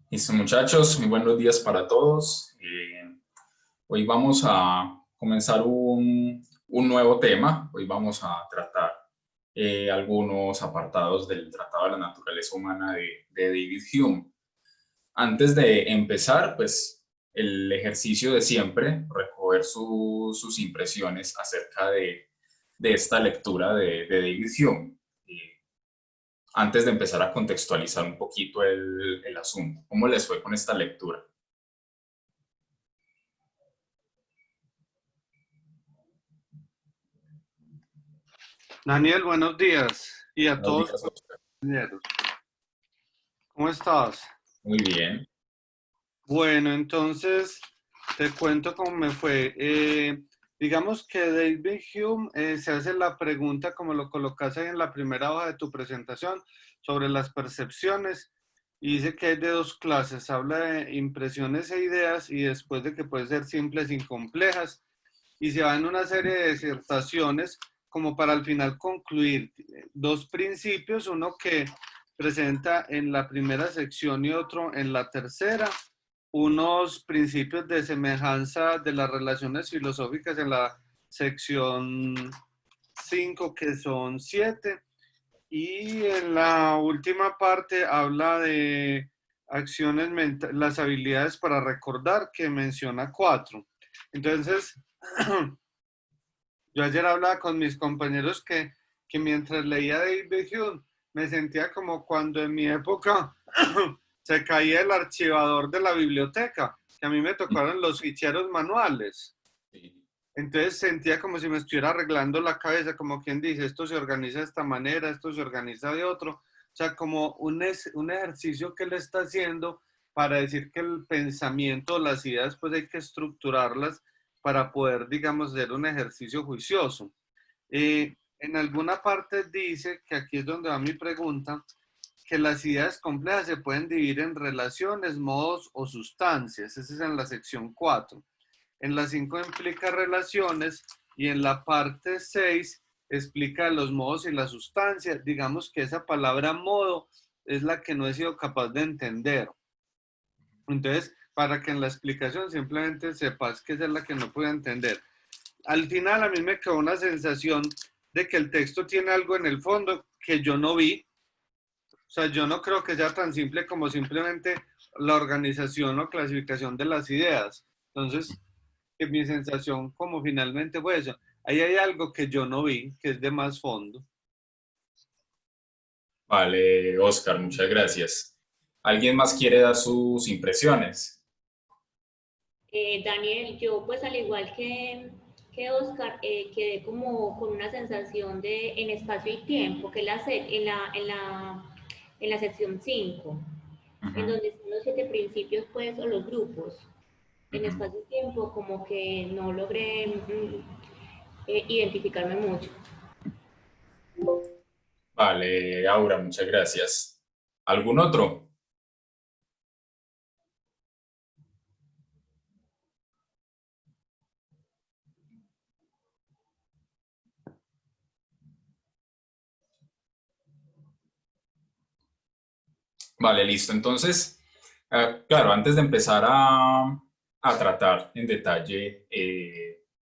Listo, muchachos, muy buenos días para todos. Hoy vamos a comenzar un nuevo tema. Hoy vamos a tratar algunos apartados del Tratado de la Naturaleza Humana de David Hume. Antes de empezar, pues el ejercicio de siempre, recoger sus impresiones acerca de esta lectura de David Hume. Antes de empezar a contextualizar un poquito el asunto. ¿Cómo les fue con esta lectura? Daniel, buenos días y a Buenos todos días, los Oscar. compañeros. ¿Cómo estás? Muy bien. Bueno, entonces te cuento cómo me fue. Digamos que David Hume se hace la pregunta, como lo colocas ahí en la primera hoja de tu presentación, sobre las percepciones y dice que hay de dos clases. Habla de impresiones e ideas y después de que pueden ser simples y complejas y se va en una serie de disertaciones como para al final concluir dos principios, uno que presenta en la primera sección y otro en la tercera, unos principios de semejanza de las relaciones filosóficas en la sección 5 que son 7 y en la última parte habla de acciones mentales, las habilidades para recordar que menciona 4. Entonces, yo ayer hablaba con mis compañeros que mientras leía David Hume me sentía como cuando en mi época se caía el archivador de la biblioteca, que a mí me tocaron los ficheros manuales. Sí. Entonces sentía como si me estuviera arreglando la cabeza, como quien dice, esto se organiza de esta manera, esto se organiza de otro. O sea, como un ejercicio que él está haciendo para decir que el pensamiento, las ideas, pues hay que estructurarlas para poder, digamos, hacer un ejercicio juicioso. En alguna parte dice, que aquí es donde va mi pregunta, que las ideas complejas se pueden dividir en relaciones, modos o sustancias. Ese es en la sección 4. En la 5 implica relaciones y en la parte 6 explica los modos y las sustancias. Digamos que esa palabra modo es la que no he sido capaz de entender. Entonces, para que en la explicación simplemente sepas que esa es la que no puedo entender. Al final a mí me quedó una sensación de que el texto tiene algo en el fondo que yo no vi. O sea, yo no creo que sea tan simple como simplemente la organización o clasificación de las ideas. Entonces, que mi sensación como finalmente fue eso. Ahí hay algo que yo no vi, que es de más fondo. Vale, Oscar, muchas gracias. ¿Alguien más quiere dar sus impresiones? Daniel, yo pues al igual que Oscar, quedé como con una sensación de en espacio y tiempo, que es en la sección 5, en Ujú, donde están los 7 principios pues, o los grupos. En ujú. espacio y tiempo como que no logré identificarme mucho. Vale, Aura, muchas gracias. ¿Algún otro? Vale, listo. Entonces, claro, antes de empezar a tratar en detalle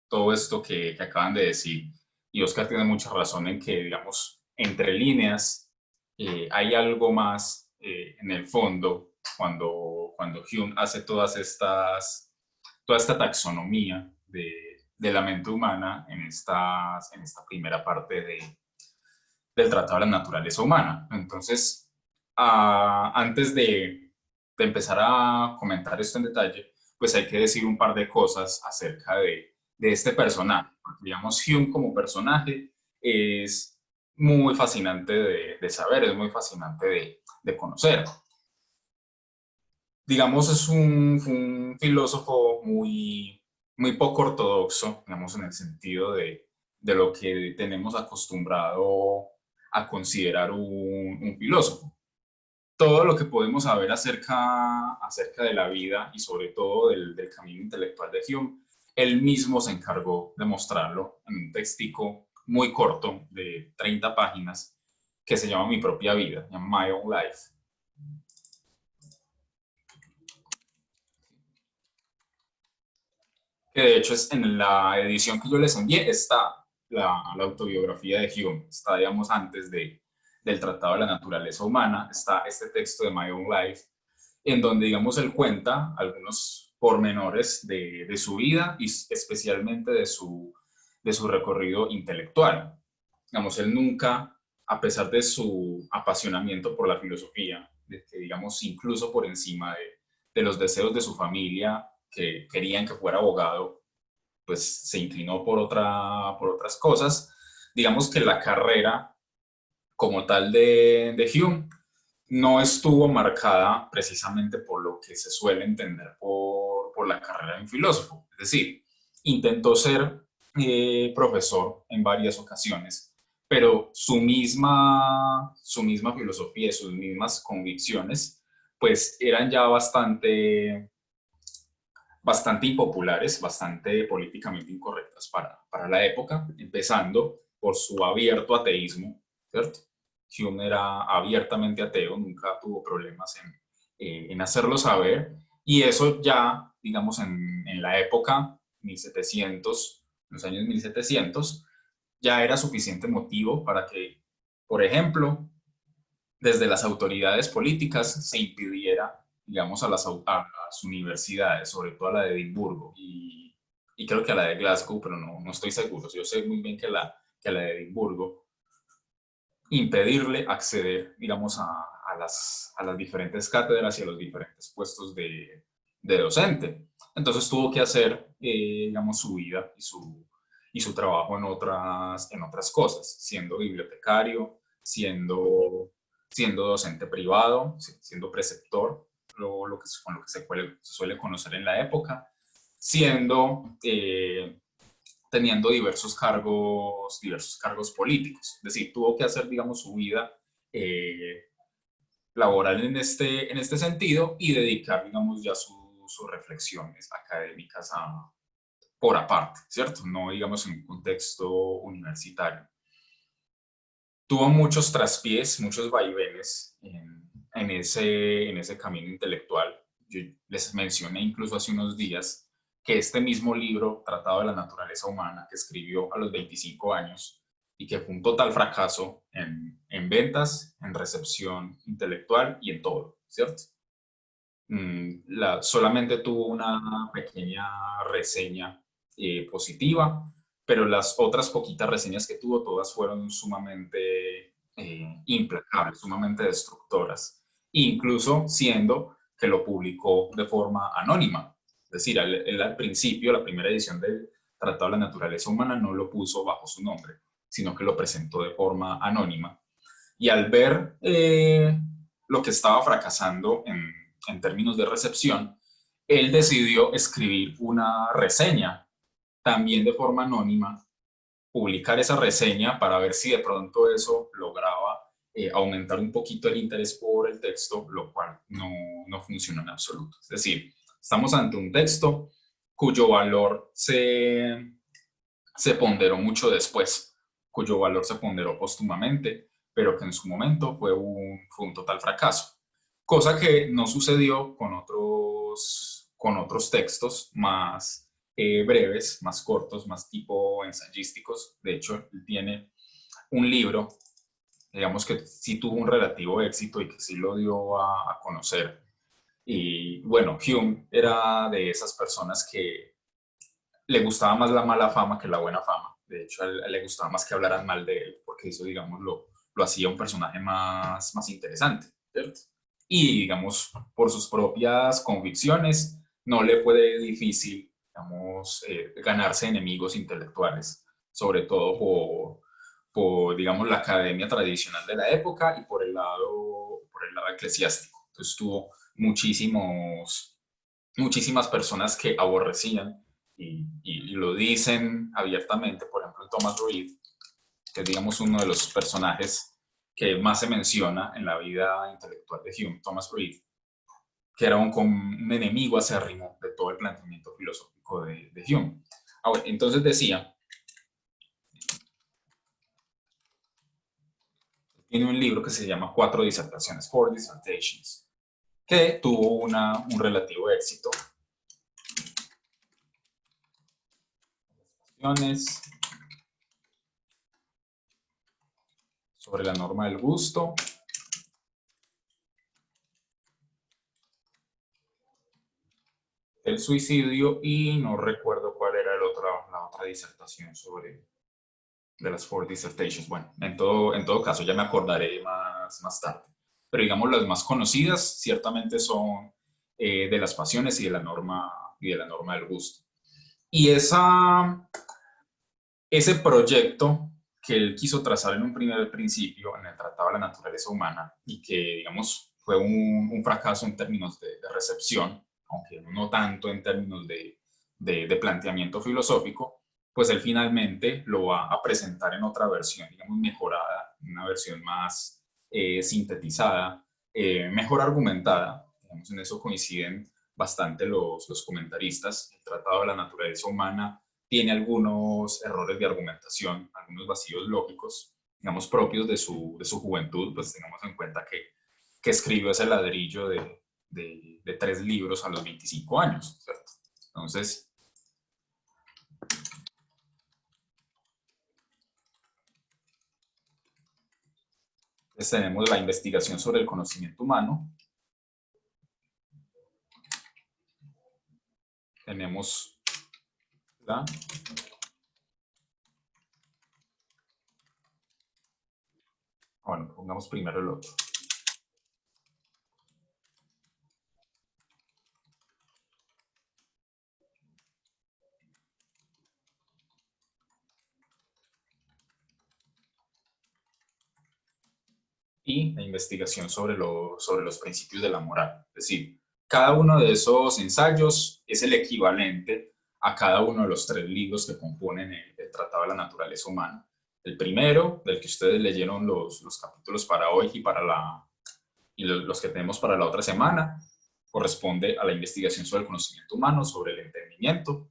todo esto que acaban de decir, y Oscar tiene mucha razón en que, digamos, entre líneas hay algo más en el fondo cuando Hume hace toda esta taxonomía de la mente humana en esta primera parte del Tratado de la Naturaleza Humana. Entonces, antes de empezar a comentar esto en detalle, pues hay que decir un par de cosas acerca de este personaje. Porque, digamos, Hume como personaje es muy fascinante de saber, es muy fascinante de conocer. Digamos, es un filósofo muy poco ortodoxo, digamos, en el sentido de lo que tenemos acostumbrado a considerar un filósofo. Todo lo que podemos saber acerca de la vida y sobre todo del camino intelectual de Hume, él mismo se encargó de mostrarlo en un textico muy corto de 30 páginas que se llama Mi propia vida, My Own Life. que de hecho es en la edición que yo les envié, está la autobiografía de Hume, está, digamos, antes del Tratado de la Naturaleza Humana, está este texto de My Own Life, en donde, digamos, él cuenta algunos pormenores de su vida y especialmente de su recorrido intelectual. Digamos, él nunca, a pesar de su apasionamiento por la filosofía, de que, digamos, incluso por encima de los deseos de su familia, que querían que fuera abogado, pues se inclinó por otras cosas. Digamos que la carrera como tal de Hume no estuvo marcada precisamente por lo que se suele entender por la carrera de un filósofo. Es decir, intentó ser profesor en varias ocasiones, pero su misma filosofía, sus mismas convicciones, pues eran ya bastante impopulares, bastante políticamente incorrectas para la época, empezando por su abierto ateísmo, ¿cierto? Hume era abiertamente ateo, nunca tuvo problemas en hacerlo saber, y eso ya, digamos, en la época 1700, en los años 1700, ya era suficiente motivo para que, por ejemplo, desde las autoridades políticas se impidiera, digamos, a las universidades, sobre todo a la de Edimburgo y creo que a la de Glasgow, pero no estoy seguro. Yo sé muy bien que la de Edimburgo, impedirle acceder, digamos, a las diferentes cátedras y a los diferentes puestos de docente. Entonces tuvo que hacer, digamos, su vida y su trabajo en otras cosas, siendo bibliotecario, siendo docente privado, siendo preceptor, con lo que se suele conocer en la época, siendo, teniendo diversos cargos políticos. Es decir, tuvo que hacer, digamos, su vida laboral en este sentido y dedicar, digamos, ya sus reflexiones académicas por aparte, ¿cierto? No, digamos, en un contexto universitario. Tuvo muchos traspiés, muchos vaivenes en ese camino intelectual. Yo les mencioné incluso hace unos días que este mismo libro, Tratado de la Naturaleza Humana, que escribió a los 25 años y que fue un total fracaso en ventas, en recepción intelectual y en todo, ¿cierto? Solamente tuvo una pequeña reseña positiva, pero las otras poquitas reseñas que tuvo, todas fueron sumamente implacables, sumamente destructoras, incluso siendo que lo publicó de forma anónima. Es decir, él al principio, la primera edición del Tratado de la Naturaleza Humana no lo puso bajo su nombre, sino que lo presentó de forma anónima. Y al ver lo que estaba fracasando en términos de recepción, él decidió escribir una reseña, también de forma anónima, publicar esa reseña para ver si de pronto eso lograba aumentar un poquito el interés por el texto, lo cual no funcionó en absoluto. Es decir, estamos ante un texto cuyo valor se ponderó mucho después, cuyo valor se ponderó póstumamente, pero que en su momento fue un total fracaso. Cosa que no sucedió con otros textos más breves, más cortos, más tipo ensayísticos. De hecho, él tiene un libro, digamos que sí tuvo un relativo éxito y que sí lo dio a conocer. Y bueno, Hume era de esas personas que le gustaba más la mala fama que la buena fama. De hecho, a él le gustaba más que hablaran mal de él, porque eso, digamos, lo hacía un personaje más interesante, ¿cierto? Y, digamos, por sus propias convicciones, no le fue difícil, digamos, ganarse enemigos intelectuales, sobre todo digamos, la academia tradicional de la época y por el lado eclesiástico. Entonces tuvo muchísimas personas que aborrecían y lo dicen abiertamente. Por ejemplo, Thomas Reid, que es, digamos, uno de los personajes que más se menciona en la vida intelectual de Hume, Thomas Reid, que era un enemigo acérrimo de todo el planteamiento filosófico de Hume. Ahora, entonces decía, tiene un libro que se llama Cuatro disertaciones, Four Dissertations, que tuvo un relativo éxito. sobre la norma del gusto. El suicidio, y no recuerdo cuál era la otra disertación de las four dissertations. Bueno, en todo caso ya me acordaré más tarde. Pero digamos las más conocidas ciertamente son de las pasiones y de la norma del gusto. Y ese proyecto que él quiso trazar en un primer principio en el Tratado de la Naturaleza Humana y que, digamos, fue un fracaso en términos de recepción, aunque no tanto en términos de planteamiento filosófico, pues él finalmente lo va a presentar en otra versión, digamos, mejorada, una versión más sintetizada, mejor argumentada. Digamos, en eso coinciden bastante los comentaristas. El Tratado de la Naturaleza Humana tiene algunos errores de argumentación, algunos vacíos lógicos, digamos, propios de su juventud, pues tengamos en cuenta que escribió ese ladrillo de 3 libros a los 25 años, ¿cierto? Entonces, tenemos la investigación sobre el conocimiento humano, tenemos la bueno, pongamos primero el otro. Y la investigación sobre los principios de la moral. Es decir, cada uno de esos ensayos es el equivalente a cada uno de los 3 libros que componen el Tratado de la Naturaleza Humana. El primero, del que ustedes leyeron los capítulos para hoy y los que tenemos para la otra semana, corresponde a la investigación sobre el conocimiento humano, sobre el entendimiento.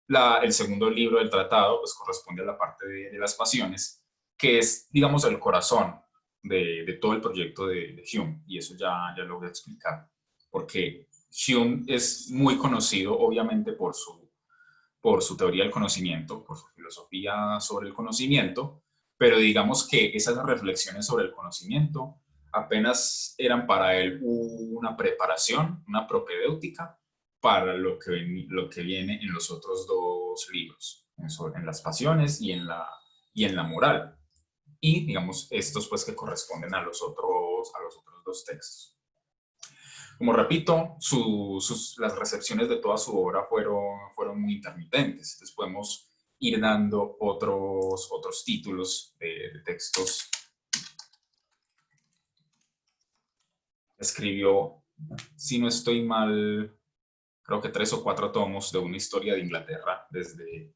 El segundo libro del tratado pues, corresponde a la parte de las pasiones, que es, digamos, el corazón de todo el proyecto de Hume, y eso ya lo voy a explicar, porque Hume es muy conocido, obviamente, por su teoría del conocimiento, por su filosofía sobre el conocimiento, pero digamos que esas reflexiones sobre el conocimiento apenas eran para él una preparación, una propedéutica para lo que viene en los otros 2 libros, en las pasiones y en la moral. Y, digamos, estos pues que corresponden a los otros 2 textos. Como repito, las recepciones de toda su obra fueron muy intermitentes. Entonces podemos ir dando otros títulos de textos. Escribió, si no estoy mal, creo que 3 o 4 tomos de una historia de Inglaterra desde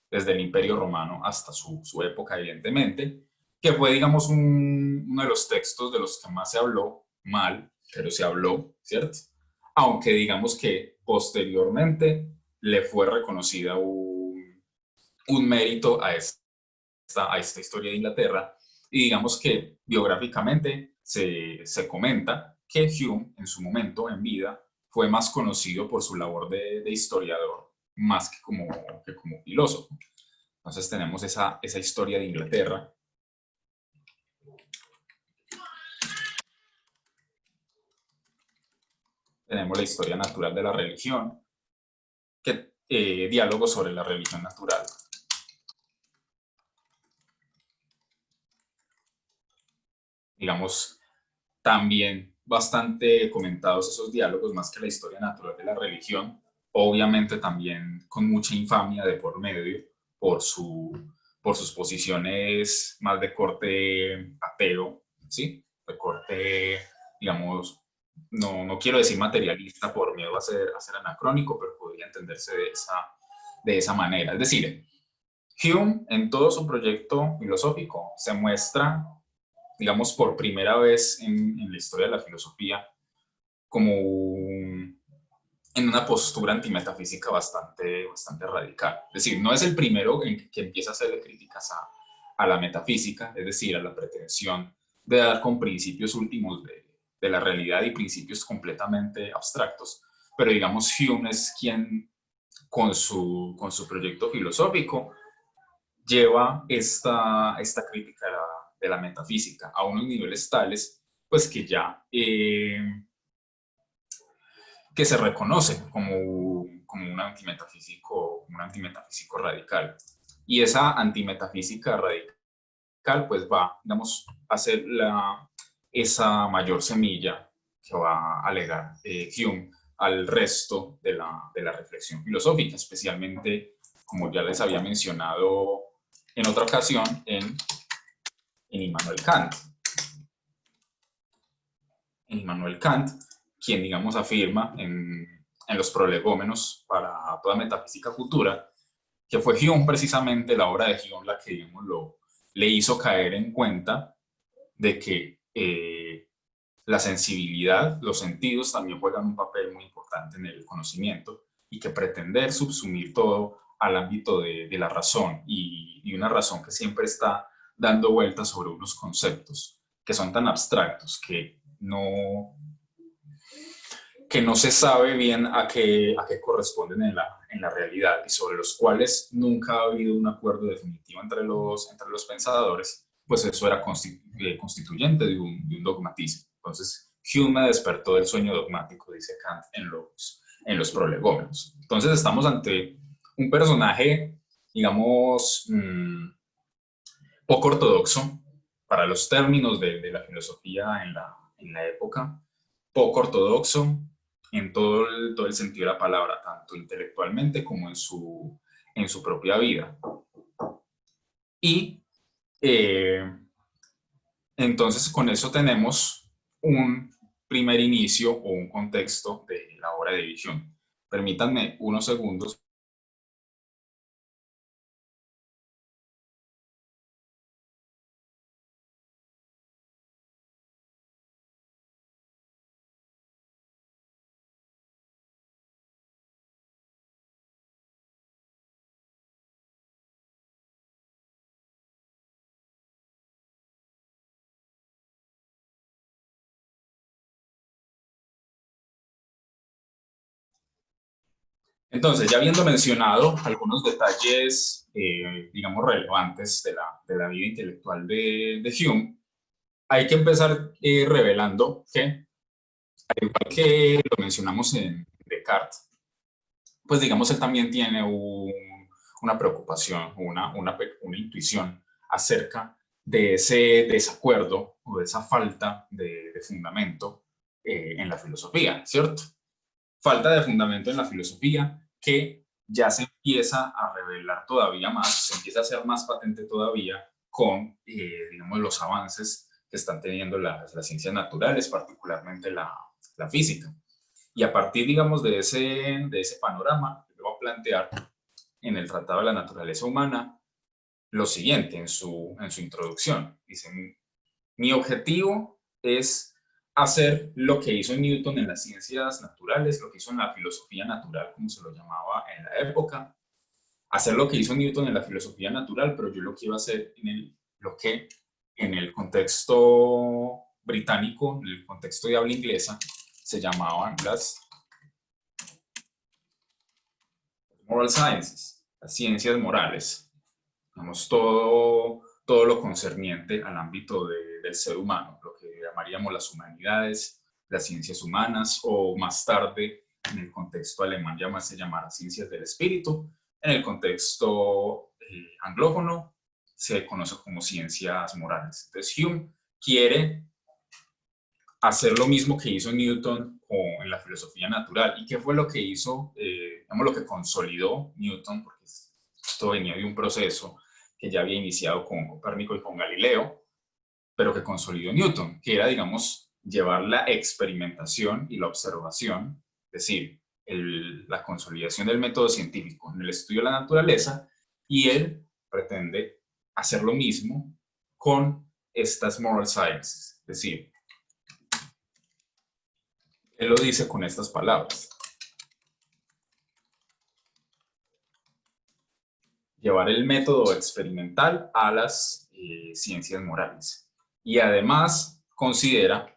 el Imperio Romano hasta su época, evidentemente, que fue, digamos, uno de los textos de los que más se habló mal, pero se habló, ¿cierto? Aunque digamos que posteriormente le fue reconocida un mérito a esta historia de Inglaterra, y digamos que biográficamente se comenta que Hume en su momento en vida fue más conocido por su labor de historiador más que como filósofo. Entonces tenemos esa historia de Inglaterra. Tenemos la historia natural de la religión, diálogo sobre la religión natural. Digamos, también bastante comentados esos diálogos, más que la historia natural de la religión, obviamente también con mucha infamia de por medio por sus posiciones más de corte ateo, ¿sí? De corte, digamos, no quiero decir materialista por miedo a ser anacrónico, pero podría entenderse de esa manera. Es decir, Hume en todo su proyecto filosófico se muestra, digamos, por primera vez en la historia de la filosofía como en una postura antimetafísica bastante radical. Es decir, no es el primero en que empieza a hacerle críticas a la metafísica, es decir, a la pretensión de dar con principios últimos de la realidad y principios completamente abstractos, pero digamos Hume es quien con su proyecto filosófico lleva esta crítica de la metafísica a unos niveles tales, pues que ya que se reconoce como un antimetafísico radical. Y esa antimetafísica radical pues va, digamos, a ser esa mayor semilla que va a legar Hume al resto de la reflexión filosófica, especialmente, como ya les había mencionado en otra ocasión, en Immanuel Kant. En Immanuel Kant, quien, digamos, afirma en los prolegómenos para toda metafísica futura, que fue Hume, precisamente la obra de Hume, la que, digamos, le hizo caer en cuenta de que la sensibilidad, los sentidos también juegan un papel muy importante en el conocimiento y que pretender subsumir todo al ámbito de la razón y una razón que siempre está dando vueltas sobre unos conceptos que son tan abstractos que no se sabe bien a qué corresponden en la realidad y sobre los cuales nunca ha habido un acuerdo definitivo entre los pensadores, pues eso era constituyente de un dogmatismo. Entonces, Hume despertó del sueño dogmático, dice Kant, en los prolegómenos. Entonces, estamos ante un personaje, digamos, poco ortodoxo para los términos de la filosofía en la época, poco ortodoxo en todo el sentido de la palabra, tanto intelectualmente como en su propia vida. Y entonces con eso tenemos un primer inicio o un contexto de la obra de Hume. Permítanme unos segundos. Entonces, ya habiendo mencionado algunos detalles, digamos, relevantes de la vida intelectual de Hume, hay que empezar revelando que, al igual que lo mencionamos en Descartes, pues digamos, él también tiene una preocupación, una intuición acerca de ese desacuerdo o de esa falta de fundamento en la filosofía, ¿cierto? Falta de fundamento en la filosofía que ya se empieza a revelar todavía más, se empieza a hacer más patente todavía con, digamos, los avances que están teniendo las ciencias naturales, particularmente la física. Y a partir, digamos, de ese panorama, yo voy a plantear en el Tratado de la Naturaleza Humana lo siguiente en su introducción. Dice, mi objetivo es hacer lo que hizo Newton en las ciencias naturales, lo que hizo en la filosofía natural, como se lo llamaba en la época, hacer lo que hizo Newton en la filosofía natural, pero yo lo quiero hacer lo que en el contexto británico, en el contexto de habla inglesa, se llamaban las moral sciences, las ciencias morales. Digamos, todo lo concerniente al ámbito del ser humano, lo que llamaríamos las humanidades, las ciencias humanas, o más tarde, en el contexto alemán se llamará ciencias del espíritu, en el contexto anglófono se conoce como ciencias morales. Entonces Hume quiere hacer lo mismo que hizo Newton en la filosofía natural. ¿Y qué fue lo que hizo, digamos, lo que consolidó Newton? Porque esto venía de un proceso que ya había iniciado con Copérnico y con Galileo, pero que consolidó Newton, que era, digamos, llevar la experimentación y la observación, es decir, la consolidación del método científico en el estudio de la naturaleza, y él pretende hacer lo mismo con estas moral sciences, es decir, él lo dice con estas palabras. Llevar el método experimental a las ciencias morales. Y además considera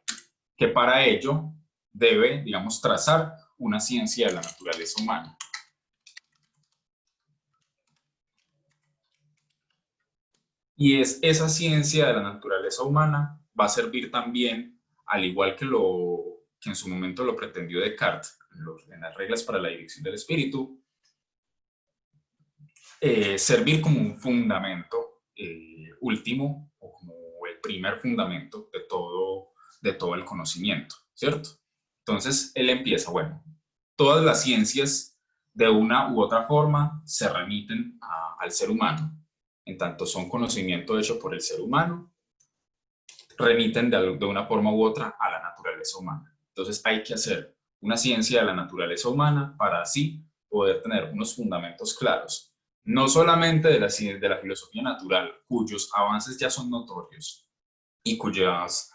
que para ello debe, digamos, trazar una ciencia de la naturaleza humana. Y es esa ciencia de la naturaleza humana va a servir también, al igual que en su momento lo pretendió Descartes, en las reglas para la dirección del espíritu, servir como un fundamento último o como el primer fundamento de todo el conocimiento, ¿cierto? Entonces, él empieza, bueno, todas las ciencias de una u otra forma se remiten al ser humano, en tanto son conocimiento hecho por el ser humano, remiten de una forma u otra a la naturaleza humana. Entonces hay que hacer una ciencia de la naturaleza humana para así poder tener unos fundamentos claros, no solamente de la filosofía natural, cuyos avances ya son notorios y cuyos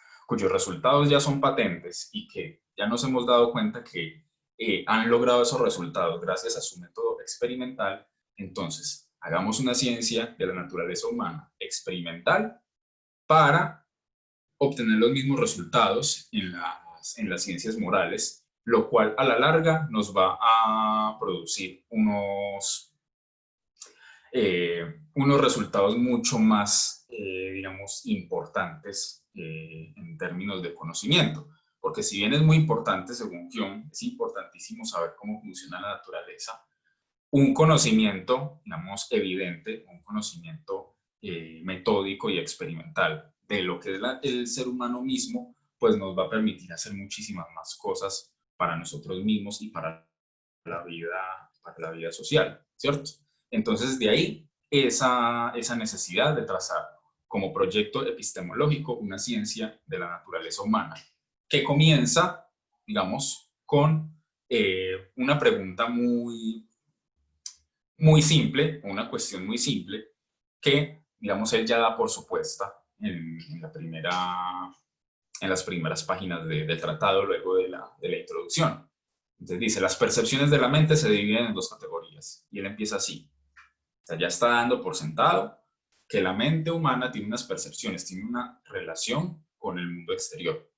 resultados ya son patentes y que ya nos hemos dado cuenta que han logrado esos resultados gracias a su método experimental. Entonces, hagamos una ciencia de la naturaleza humana experimental para obtener los mismos resultados en las ciencias morales, lo cual a la larga nos va a producir unos resultados mucho más, digamos, importantes en términos de conocimiento. Porque si bien es muy importante, según Hume, es importantísimo saber cómo funciona la naturaleza, un conocimiento, digamos, evidente, un conocimiento metódico y experimental de lo que es el ser humano mismo, pues nos va a permitir hacer muchísimas más cosas para nosotros mismos y para la vida social, ¿cierto? Entonces, de ahí esa necesidad de trazar como proyecto epistemológico una ciencia de la naturaleza humana, que comienza, digamos, con una pregunta muy simple, una cuestión muy simple, que, digamos, él ya da por supuesta en las primeras páginas del tratado, luego de la introducción. Entonces dice, las percepciones de la mente se dividen en dos categorías, y él empieza así. O sea, ya está dando por sentado que la mente humana tiene unas percepciones, tiene una relación con el mundo exterior,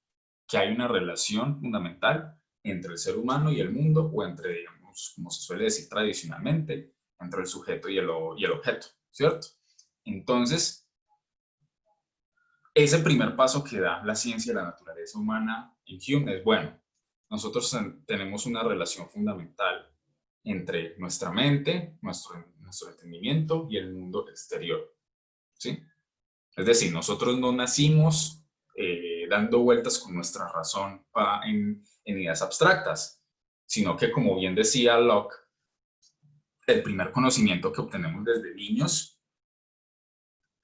que hay una relación fundamental entre el ser humano y el mundo, o entre, digamos, como se suele decir tradicionalmente, entre el sujeto y el objeto, ¿cierto? Entonces, ese primer paso que da la ciencia de la naturaleza humana en Hume es, bueno, nosotros tenemos una relación fundamental entre nuestra mente, nuestro entendimiento y el mundo exterior, ¿sí? Es decir, nosotros no nacimos dando vueltas con nuestra razón en ideas abstractas, sino que, como bien decía Locke, el primer conocimiento que obtenemos desde niños,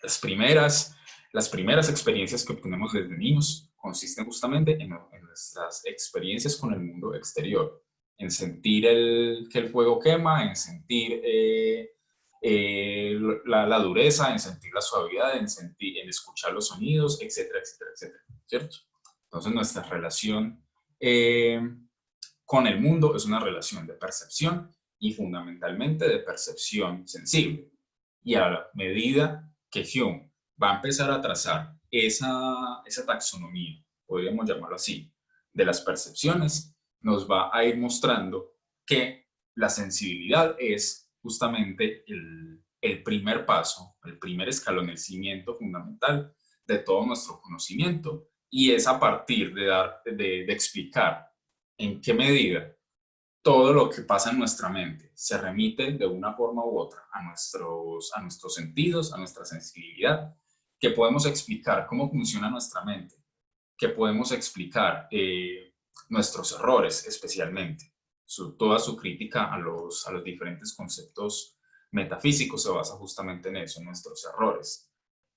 las primeras experiencias que obtenemos desde niños consisten justamente en nuestras experiencias con el mundo exterior, en sentir que el fuego quema, en sentir la dureza, en sentir la suavidad, en escuchar los sonidos, etcétera, etcétera, etcétera, ¿cierto? Entonces nuestra relación eh, con el mundo es una relación de percepción y fundamentalmente de percepción sensible. Y a la medida que Hume va a empezar a trazar esa taxonomía, podríamos llamarlo así, de las percepciones, nos va a ir mostrando que la sensibilidad es justamente el primer paso, el primer escalón, el cimiento fundamental de todo nuestro conocimiento, y es a partir de explicar en qué medida todo lo que pasa en nuestra mente se remite de una forma u otra a nuestros sentidos, a nuestra sensibilidad, que podemos explicar cómo funciona nuestra mente, que podemos explicar nuestros errores especialmente. Toda su crítica a los diferentes conceptos metafísicos se basa justamente en eso, en nuestros errores.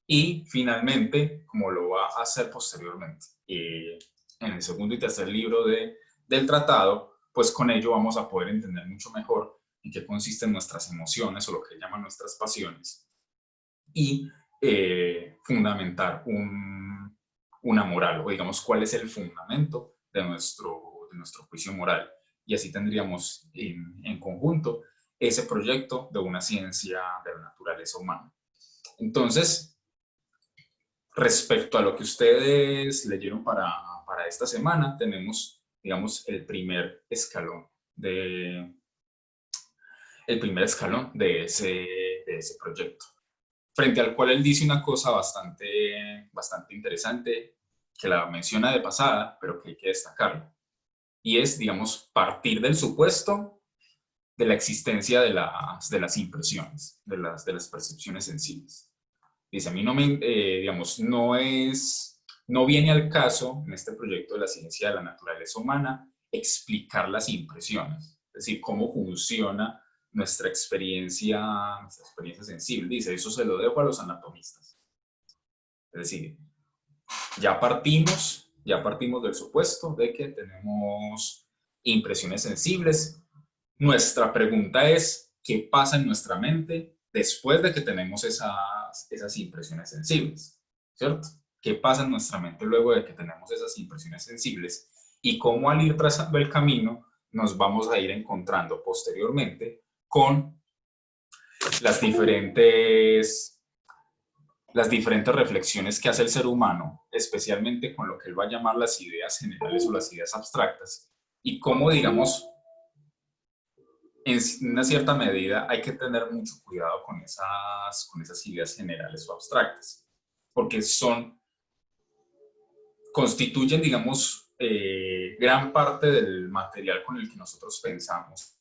Y finalmente, como lo va a hacer posteriormente, en el segundo y tercer libro del tratado, pues con ello vamos a poder entender mucho mejor en qué consisten nuestras emociones o lo que llaman nuestras pasiones y fundamentar una moral, o digamos cuál es el fundamento de nuestro juicio moral. Y así tendríamos en conjunto ese proyecto de una ciencia de la naturaleza humana. Entonces, respecto a lo que ustedes leyeron para esta semana, tenemos, digamos, el primer escalón de ese proyecto. frente al cual él dice una cosa bastante interesante, que la menciona de pasada, pero que hay que destacarla. Y es, digamos, partir del supuesto de la existencia de las impresiones, de las percepciones sensibles. Dice, a mí no me, digamos, no viene al caso en este proyecto de la ciencia de la naturaleza humana explicar las impresiones, es decir, cómo funciona nuestra experiencia sensible. Dice, eso se lo dejo a los anatomistas. Es decir, ya partimos del supuesto de que tenemos impresiones sensibles. Nuestra pregunta es, ¿qué pasa en nuestra mente después de que tenemos esas impresiones sensibles? ¿Cierto? ¿Qué pasa en nuestra mente luego de que tenemos esas impresiones sensibles? Y cómo al ir trazando el camino nos vamos a ir encontrando posteriormente con las diferentes reflexiones que hace el ser humano, especialmente con lo que él va a llamar las ideas generales o las ideas abstractas, y cómo, digamos, en una cierta medida hay que tener mucho cuidado con esas ideas generales o abstractas, porque constituyen, digamos, gran parte del material con el que nosotros pensamos,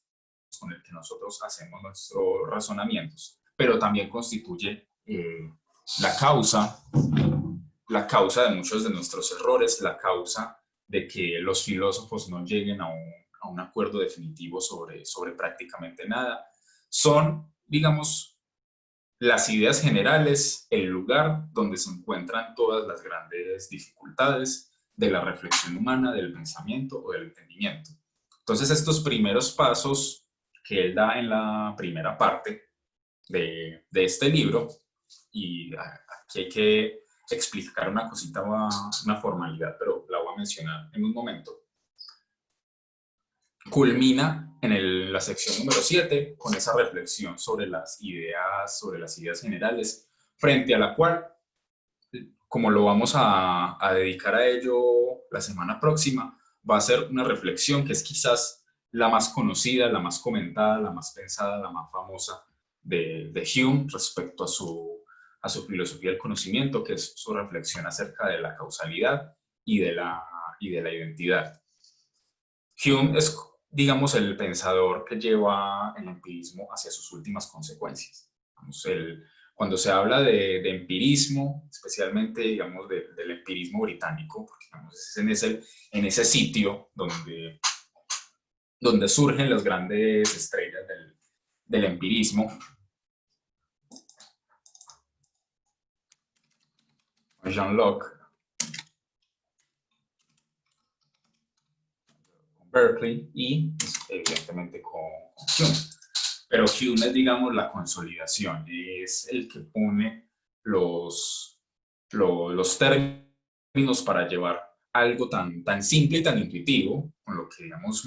con el que nosotros hacemos nuestros razonamientos, pero también constituye la causa de muchos de nuestros errores, la causa de que los filósofos no lleguen a un acuerdo definitivo sobre prácticamente nada. Son, digamos, las ideas generales, el lugar donde se encuentran todas las grandes dificultades de la reflexión humana, del pensamiento o del entendimiento. Entonces, estos primeros pasos que él da en la primera parte de este libro, y aquí hay que explicar una cosita, una formalidad, pero la voy a mencionar en un momento. Culmina en la sección número 7 con esa reflexión sobre las ideas generales, frente a la cual, como lo vamos a dedicar a ello la semana próxima, va a ser una reflexión que es quizás la más conocida, la más comentada, la más pensada, la más famosa de Hume respecto a su filosofía del conocimiento, que es su reflexión acerca de la causalidad y de la identidad. Hume es, digamos, el pensador que lleva el empirismo hacia sus últimas consecuencias. Cuando se habla de empirismo, especialmente, digamos, del empirismo británico, porque digamos, es en ese sitio donde surgen las grandes estrellas del empirismo. John Locke, con Berkeley y evidentemente con Hume. Pero Hume es, digamos, la consolidación, es el que pone los términos para llevar algo tan simple y tan intuitivo, con lo que, digamos,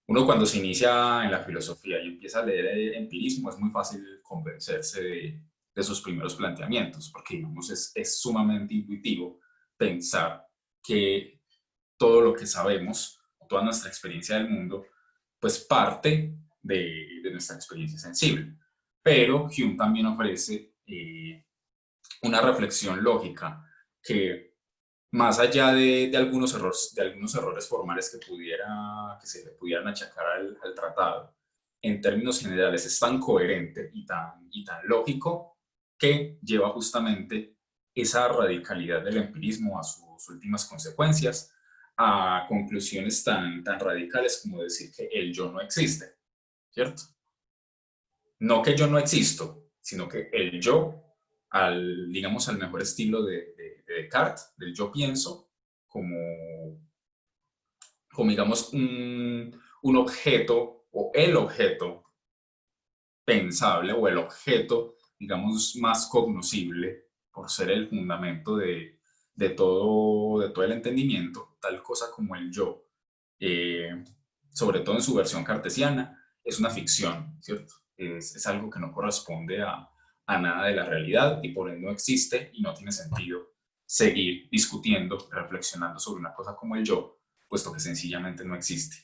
uno cuando se inicia en la filosofía y empieza a leer empirismo, es muy fácil convencerse de sus primeros planteamientos, porque, digamos, es sumamente intuitivo pensar que todo lo que sabemos, toda nuestra experiencia del mundo, pues parte de nuestra experiencia sensible. Pero Hume también ofrece una reflexión lógica que, más allá de algunos errores formales que se le pudieran achacar al tratado, en términos generales es tan coherente y tan lógico que lleva justamente esa radicalidad del empirismo a sus últimas consecuencias, a conclusiones tan radicales como decir que el yo no existe, ¿cierto? No que yo no existo, sino que el yo, digamos, al mejor estilo de Descartes, del yo pienso, como digamos, un objeto o el objeto pensable o el objeto, digamos, más cognoscible por ser el fundamento de todo el entendimiento, tal cosa como el yo, sobre todo en su versión cartesiana, es una ficción, ¿cierto? Es algo que no corresponde a nada de la realidad y por ende no existe y no tiene sentido seguir discutiendo, reflexionando sobre una cosa como el yo, puesto que sencillamente no existe.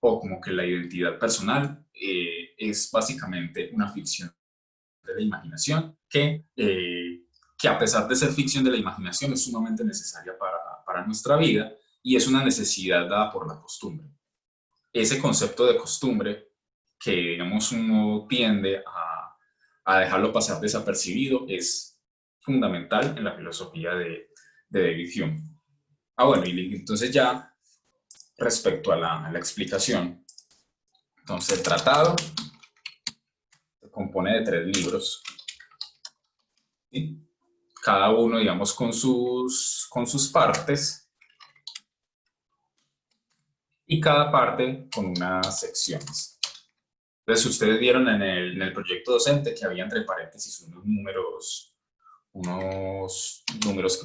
O como que la identidad personal es básicamente una ficción de la imaginación, que a pesar de ser ficción de la imaginación es sumamente necesaria para nuestra vida y es una necesidad dada por la costumbre. Ese concepto de costumbre que, digamos, uno tiende a dejarlo pasar desapercibido es fundamental en la filosofía de David Hume. Bueno, y entonces ya respecto a la explicación, entonces el tratado se compone de 3 libros, ¿sí? Cada uno, digamos, con sus partes, y cada parte con unas secciones. Entonces, ustedes vieron en el proyecto docente que había entre paréntesis unos números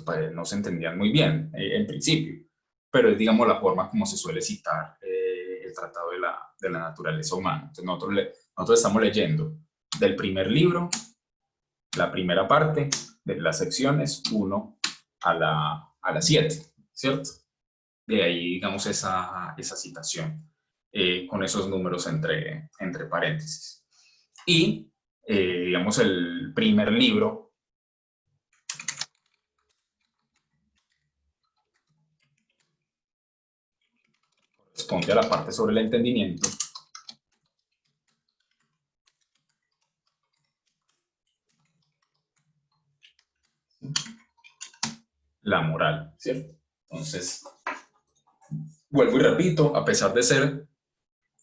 que no se entendían muy bien en principio, pero es, digamos, la forma como se suele citar el Tratado de la Naturaleza Humana. Entonces, nosotros estamos leyendo del primer libro, la primera parte de las secciones 1 a la 7, ¿cierto? De ahí, digamos, esa citación con esos números entre paréntesis. Y, digamos, el primer libro corresponde a la parte sobre el entendimiento. La moral, ¿cierto? Entonces, vuelvo y repito, a pesar de ser,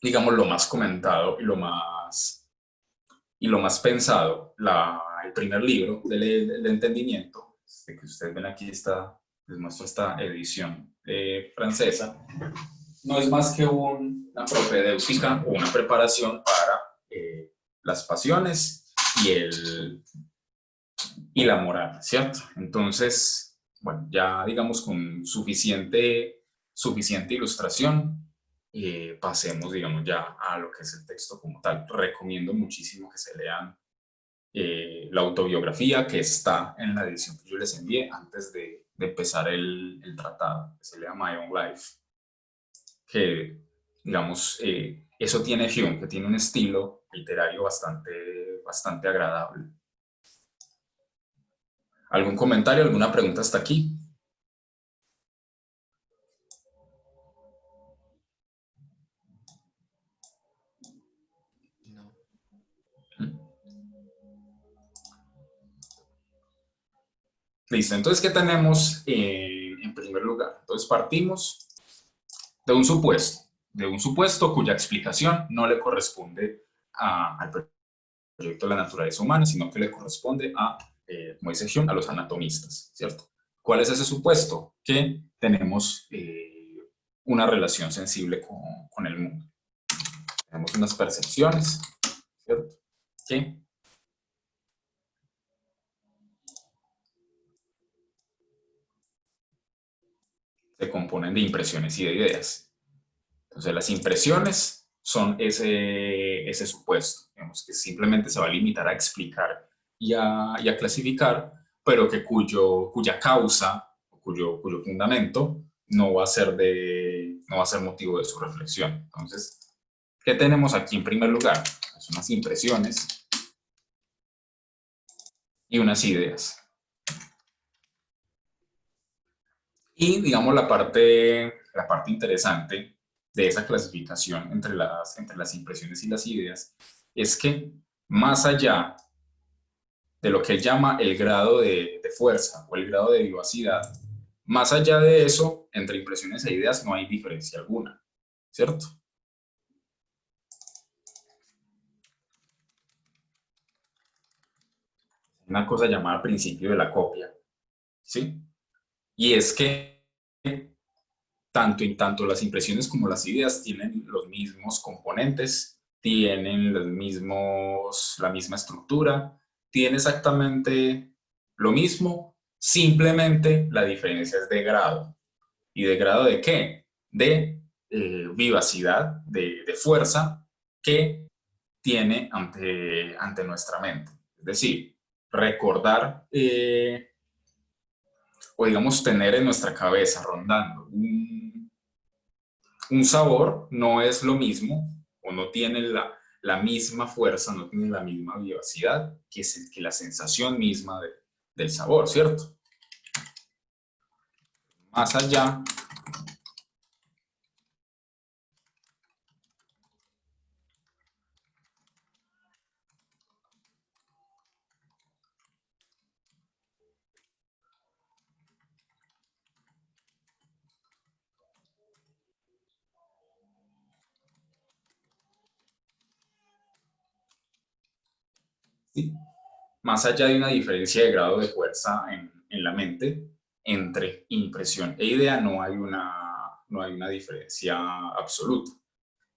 digamos, lo más comentado y lo más pensado, el primer libro del entendimiento, que ustedes ven aquí, les muestro esta edición francesa, no es más que una propedéutica o una preparación para las pasiones y la moral, ¿cierto? Entonces, bueno, ya digamos con suficiente ilustración, pasemos, digamos, ya a lo que es el texto como tal. Recomiendo muchísimo que se lean la autobiografía que está en la edición que yo les envié antes de empezar el tratado, que se llama My Own Life, que, digamos, eso tiene Hume, que tiene un estilo literario bastante agradable. ¿Algún comentario, alguna pregunta hasta aquí? No. Listo, entonces, ¿qué tenemos en primer lugar? Entonces, partimos de un supuesto cuya explicación no le corresponde al proyecto de la naturaleza humana, sino que le corresponde como dice Hume, a los anatomistas, ¿cierto? ¿Cuál es ese supuesto? Que tenemos una relación sensible con el mundo. Tenemos unas percepciones, ¿cierto? Que se componen de impresiones y de ideas. Entonces, las impresiones son ese supuesto, digamos, que simplemente se va a limitar a explicar y a clasificar, pero que cuya causa, cuyo fundamento, no va a ser motivo de su reflexión. Entonces, ¿qué tenemos aquí en primer lugar? Son unas impresiones y unas ideas. Y, digamos, la parte interesante de esa clasificación entre las impresiones y las ideas es que, más allá de lo que él llama el grado de fuerza o el grado de vivacidad, más allá de eso, entre impresiones e ideas no hay diferencia alguna, ¿cierto? Una cosa llamada principio de la copia, ¿sí? Y es que tanto las impresiones como las ideas tienen los mismos componentes, tienen la misma estructura, tienen exactamente lo mismo, simplemente la diferencia es de grado. ¿Y de grado de qué? De vivacidad, de fuerza que tiene ante nuestra mente. Es decir, recordar o, digamos, tener en nuestra cabeza rondando un sabor no es lo mismo o no tiene la misma fuerza, no tiene la misma vivacidad que la sensación misma del sabor, ¿cierto? Más allá, ¿sí? Más allá de una diferencia de grado de fuerza en la mente, entre impresión e idea no hay una diferencia absoluta.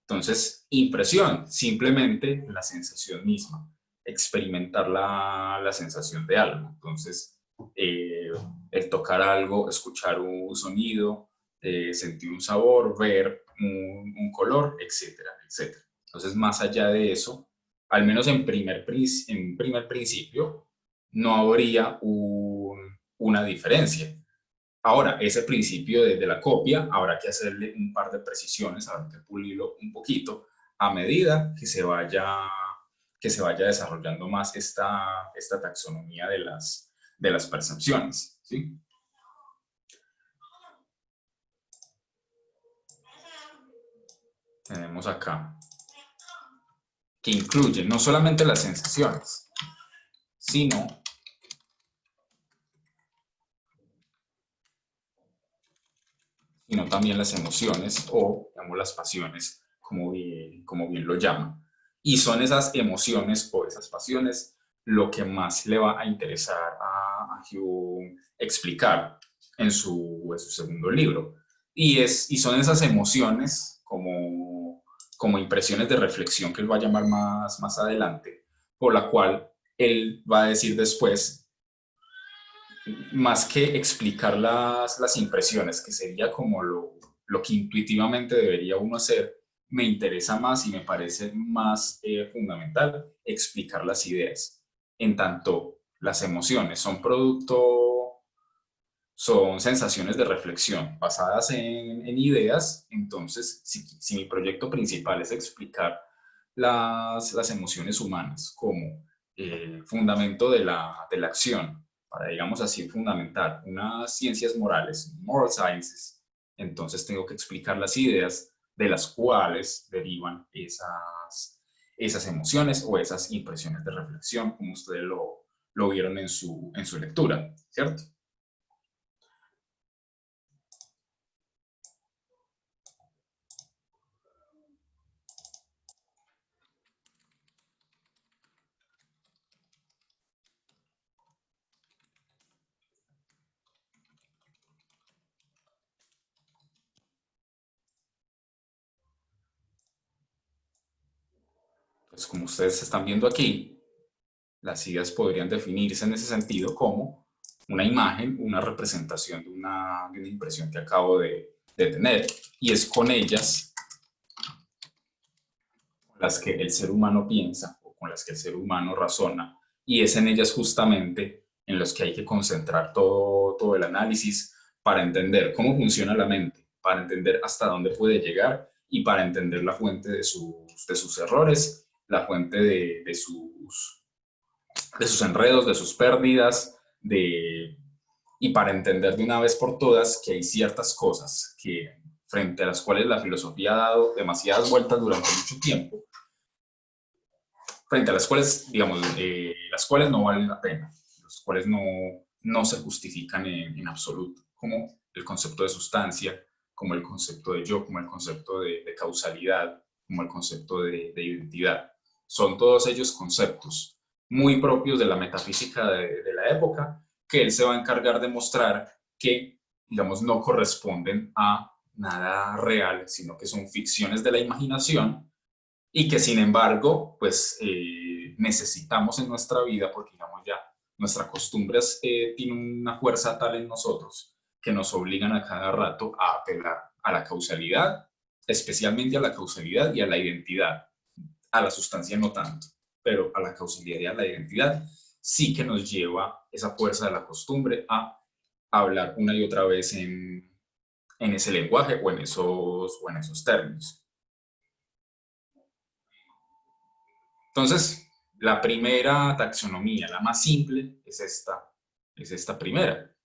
Entonces, impresión, simplemente la sensación misma, experimentar la sensación de algo. Entonces, el tocar algo, escuchar un sonido, sentir un sabor, ver un color, etcétera, etcétera. Entonces, más allá de eso, al menos en primer principio, no habría una diferencia. Ahora, ese principio de la copia, habrá que hacerle un par de precisiones, habrá que pulirlo un poquito a medida que se vaya desarrollando más esta taxonomía de las percepciones, ¿sí? Tenemos acá que incluye no solamente las sensaciones, sino también las emociones o, digamos, las pasiones, como bien lo llaman. Y son esas emociones o esas pasiones lo que más le va a interesar a Hume explicar en su segundo libro. Y son esas emociones como impresiones de reflexión que él va a llamar más adelante, por la cual él va a decir después más que explicar las impresiones, que sería como lo que intuitivamente debería uno hacer, me interesa más y me parece más fundamental explicar las ideas. En tanto, las emociones son sensaciones de reflexión basadas en ideas, entonces si mi proyecto principal es explicar las emociones humanas como fundamento de la acción, para, digamos así, fundamentar unas ciencias morales, moral sciences, entonces tengo que explicar las ideas de las cuales derivan esas emociones o esas impresiones de reflexión, como ustedes lo vieron en su lectura, ¿cierto? Pues como ustedes están viendo aquí, las ideas podrían definirse en ese sentido como una imagen, una representación de una impresión que acabo de tener, y es con ellas con las que el ser humano piensa o con las que el ser humano razona, y es en ellas justamente en los que hay que concentrar todo el análisis para entender cómo funciona la mente, para entender hasta dónde puede llegar y para entender la fuente de sus errores, la fuente de sus enredos, de sus pérdidas, y para entender de una vez por todas que hay ciertas cosas que frente a las cuales la filosofía ha dado demasiadas vueltas durante mucho tiempo, frente a las cuales, digamos, las cuales no valen la pena, las cuales no se justifican en absoluto, como el concepto de sustancia, como el concepto de yo, como el concepto de causalidad, como el concepto de identidad. Son todos ellos conceptos muy propios de la metafísica de la época, que él se va a encargar de mostrar que, digamos, no corresponden a nada real, sino que son ficciones de la imaginación y que sin embargo, pues necesitamos en nuestra vida porque, digamos, ya nuestra costumbre tiene una fuerza tal en nosotros que nos obligan a cada rato a apelar a la causalidad, especialmente a la causalidad y a la identidad. A la sustancia no tanto, pero a la causalidad y a la identidad sí que nos lleva esa fuerza de la costumbre a hablar una y otra vez en ese lenguaje o en esos términos. Entonces, la primera taxonomía, la más simple, es esta primera.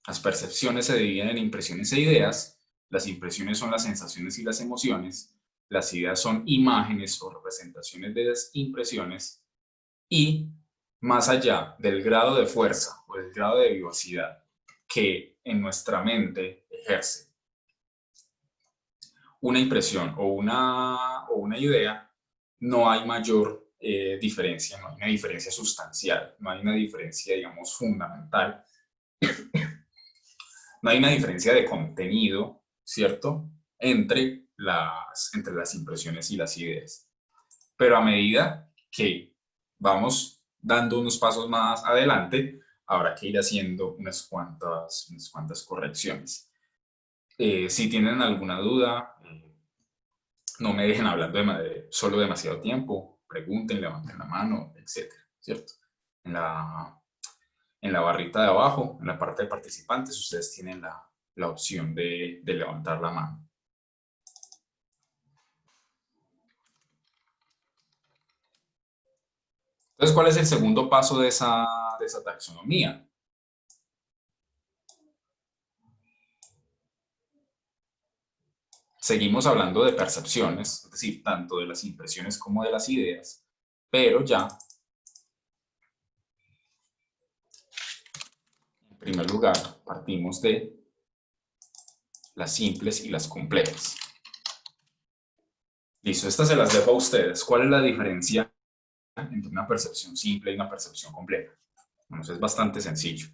Las percepciones se dividen en impresiones e ideas. Las impresiones son las sensaciones y las emociones. Las ideas son imágenes o representaciones de las impresiones. Y más allá del grado de fuerza o del grado de vivacidad que en nuestra mente ejerce una impresión o una idea, no hay mayor diferencia, no hay una diferencia sustancial, no hay una diferencia, digamos, fundamental, no hay una diferencia de contenido, ¿cierto?, entre las impresiones y las ideas. Pero a medida que vamos dando unos pasos más adelante, habrá que ir haciendo unas cuantas correcciones. Si tienen alguna duda, no me dejen hablando solo demasiado tiempo, pregunten, levanten la mano, etcétera, ¿cierto? En la barrita de abajo, en la parte de participantes, ustedes tienen la opción de levantar la mano. Entonces, ¿cuál es el segundo paso de esa taxonomía? Seguimos hablando de percepciones, es decir, tanto de las impresiones como de las ideas, pero ya, en primer lugar, partimos de las simples y las complejas. Listo, estas se las dejo a ustedes. ¿Cuál es la diferencia entre una percepción simple y una percepción compleja? Bueno, eso es bastante sencillo.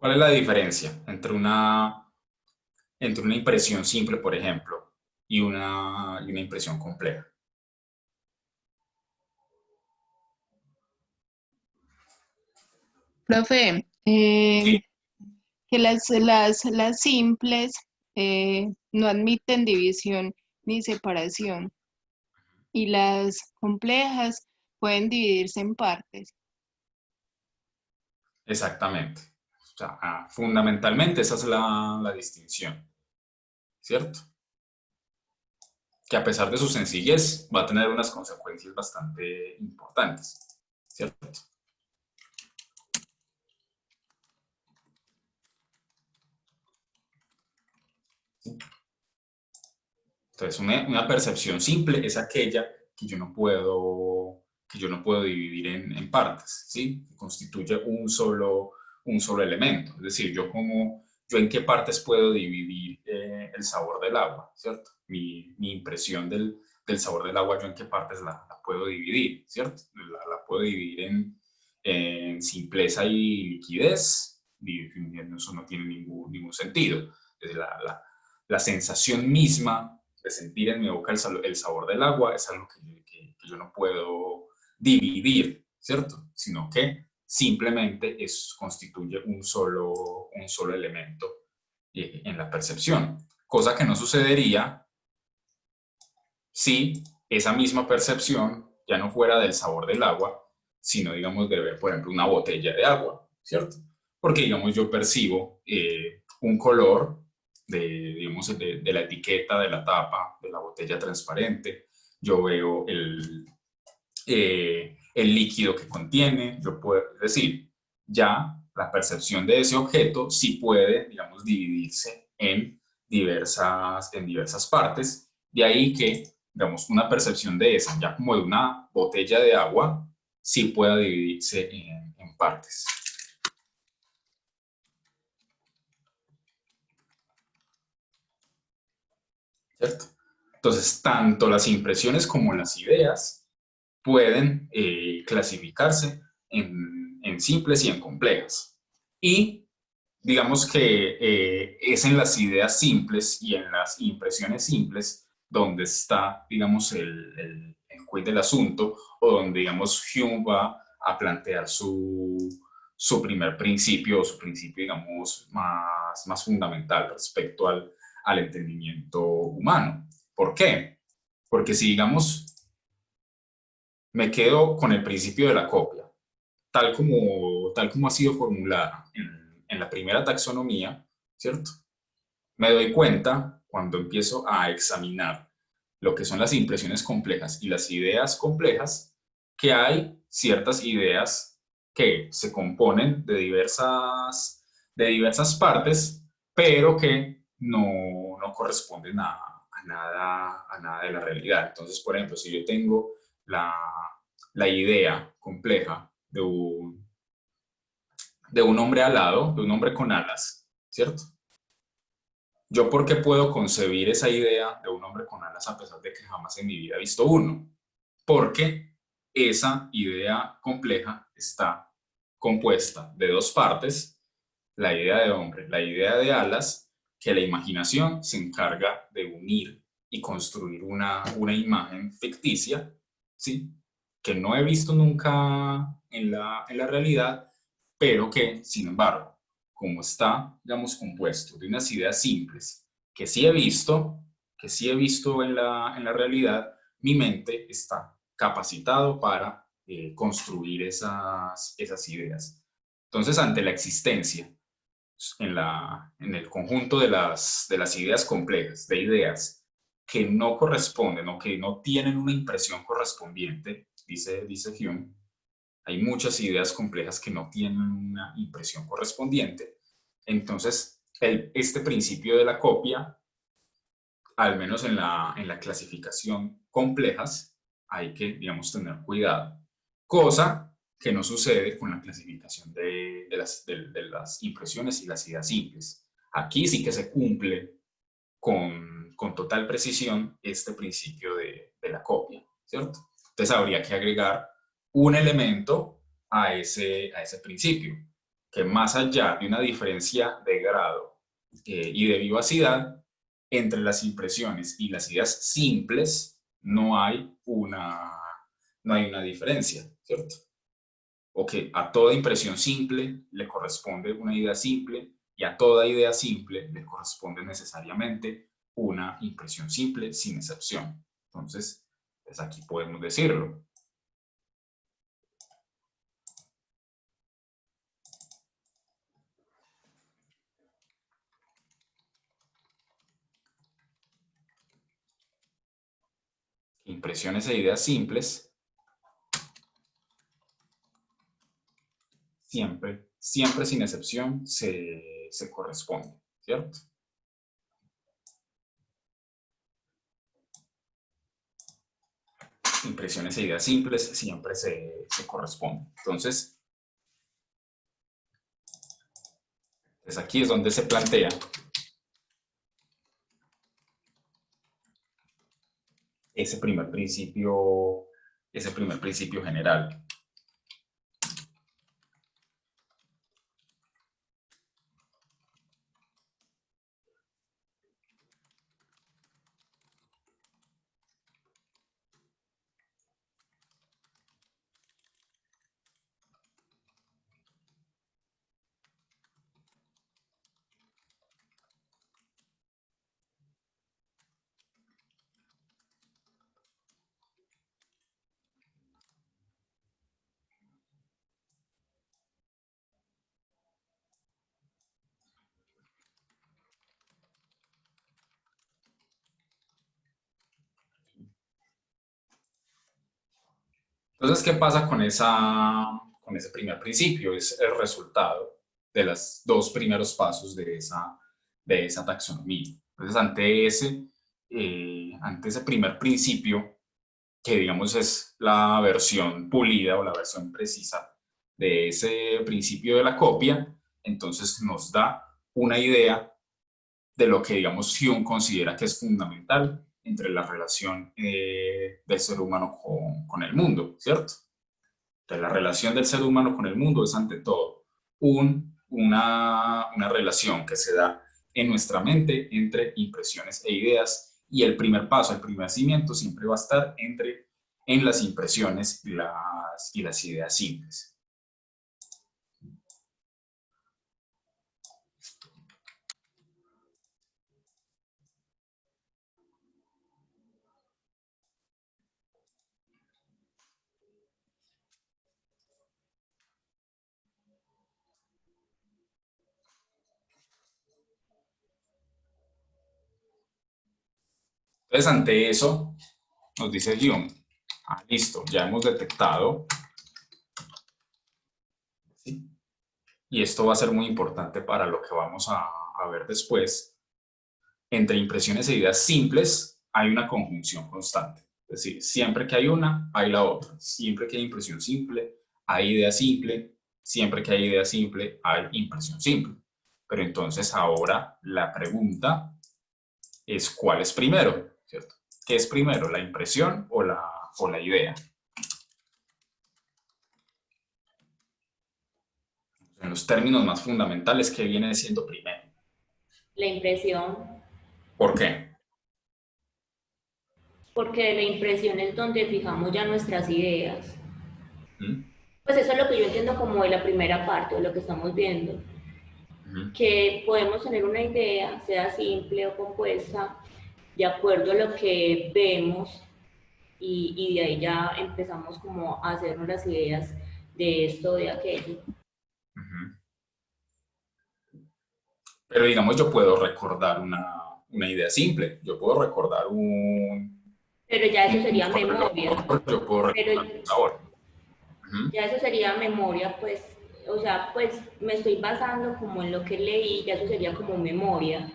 ¿Cuál es la diferencia entre una impresión simple, por ejemplo, y una impresión compleja? Profe, Sí, que las simples no admiten división ni separación y las complejas pueden dividirse en partes. exactamente. O sea, fundamentalmente esa es la distinción, ¿cierto? Que a pesar de su sencillez va a tener unas consecuencias bastante importantes, ¿cierto? Entonces, una percepción simple es aquella que yo no puedo dividir en partes, ¿sí? Que constituye un solo elemento. Es decir, yo en qué partes puedo dividir el sabor del agua, ¿cierto? Mi impresión del sabor del agua, yo en qué partes la puedo dividir, ¿cierto? La puedo dividir en simpleza y liquidez, y eso no tiene ningún sentido. La sensación misma de sentir en mi boca el sabor del agua es algo que yo no puedo dividir, ¿cierto? Sino que simplemente constituye un solo elemento en la percepción, cosa que no sucedería si esa misma percepción ya no fuera del sabor del agua, sino, digamos, de ver, por ejemplo, una botella de agua, ¿cierto? Porque, digamos, yo percibo un color digamos, de la etiqueta, de la tapa, de la botella transparente, yo veo el líquido que contiene, yo puedo, es decir, ya la percepción de ese objeto sí puede, digamos, dividirse en diversas partes, de ahí que, digamos, una percepción de esa, ya como de una botella de agua, sí pueda dividirse en partes. ¿Cierto? Entonces, tanto las impresiones como las ideas pueden clasificarse en simples y en complejas. Y digamos que es en las ideas simples y en las impresiones simples donde está, digamos, en el quid del asunto, o donde, digamos, Hume va a plantear su primer principio, o su principio, digamos, más fundamental respecto al entendimiento humano. ¿Por qué? Porque si, digamos, me quedo con el principio de la copia, tal como ha sido formulada en la primera taxonomía, ¿cierto? Me doy cuenta, cuando empiezo a examinar lo que son las impresiones complejas y las ideas complejas, que hay ciertas ideas que se componen de diversas partes, pero que no corresponden a nada de la realidad. Entonces, por ejemplo, si yo tengo la idea compleja de un hombre alado, de un hombre con alas, ¿cierto? ¿Yo por qué puedo concebir esa idea de un hombre con alas a pesar de que jamás en mi vida he visto uno? Porque esa idea compleja está compuesta de dos partes, la idea de hombre, la idea de alas, que la imaginación se encarga de unir y construir una imagen ficticia, ¿sí? Que no he visto nunca en la realidad, pero que, sin embargo, como está, digamos, compuesto de unas ideas simples que sí he visto, en la realidad, mi mente está capacitado para construir esas ideas. Entonces, ante la existencia en el conjunto de las ideas complejas, de ideas que no corresponden o que no tienen una impresión correspondiente, dice Hume, hay muchas ideas complejas que no tienen una impresión correspondiente. Entonces, este principio de la copia, al menos en la clasificación complejas, hay que, digamos, tener cuidado. Cosa que no sucede con la clasificación de las impresiones y las ideas simples. Aquí sí que se cumple con total precisión este principio de la copia, ¿cierto? Entonces habría que agregar un elemento a ese principio, que más allá de una diferencia de grado y de vivacidad, entre las impresiones y las ideas simples no hay una diferencia, ¿cierto? O que a toda impresión simple le corresponde una idea simple y a toda idea simple le corresponde necesariamente una impresión simple sin excepción. Entonces, pues aquí podemos decirlo. Impresiones e ideas simples siempre sin excepción se corresponden, ¿cierto? Impresiones e ideas simples siempre se corresponden. Entonces, aquí es donde se plantea ese primer principio general. Entonces, ¿qué pasa con ese primer principio? Es el resultado de los dos primeros pasos de esa taxonomía. Entonces, ante ese primer principio, que digamos es la versión pulida o la versión precisa de ese principio de la copia, entonces nos da una idea de lo que, digamos, Hume considera que es fundamental entre la relación del ser humano con el mundo, ¿cierto? Entonces, la relación del ser humano con el mundo es, ante todo, una relación que se da en nuestra mente entre impresiones e ideas, y el primer paso, el primer cimiento, siempre va a estar entre en las impresiones y las ideas simples. Entonces, ante eso, nos dice el guión, listo, ya hemos detectado, ¿sí? Y esto va a ser muy importante para lo que vamos a ver después. Entre impresiones e ideas simples hay una conjunción constante. Es decir, siempre que hay una, hay la otra. Siempre que hay impresión simple, hay idea simple. Siempre que hay idea simple, hay impresión simple. Pero entonces ahora la pregunta es ¿cuál es primero? ¿Cierto? ¿Qué es primero, la impresión o la idea? En los términos más fundamentales, ¿qué viene siendo primero? La impresión, ¿Por qué? porque la impresión es donde fijamos ya nuestras ideas. ¿Mm? Pues eso es lo que yo entiendo como de la primera parte, de lo que estamos viendo. Que podemos tener una idea, sea simple o compuesta, de acuerdo a lo que vemos y de ahí ya empezamos como a hacernos las ideas de esto, de aquello. Pero digamos, yo puedo recordar una idea simple, yo puedo recordar Pero ya eso sería memoria. Yo puedo recordar un sabor. Ya eso sería memoria, pues, o sea, pues me estoy basando como en lo que leí, ya eso sería como memoria,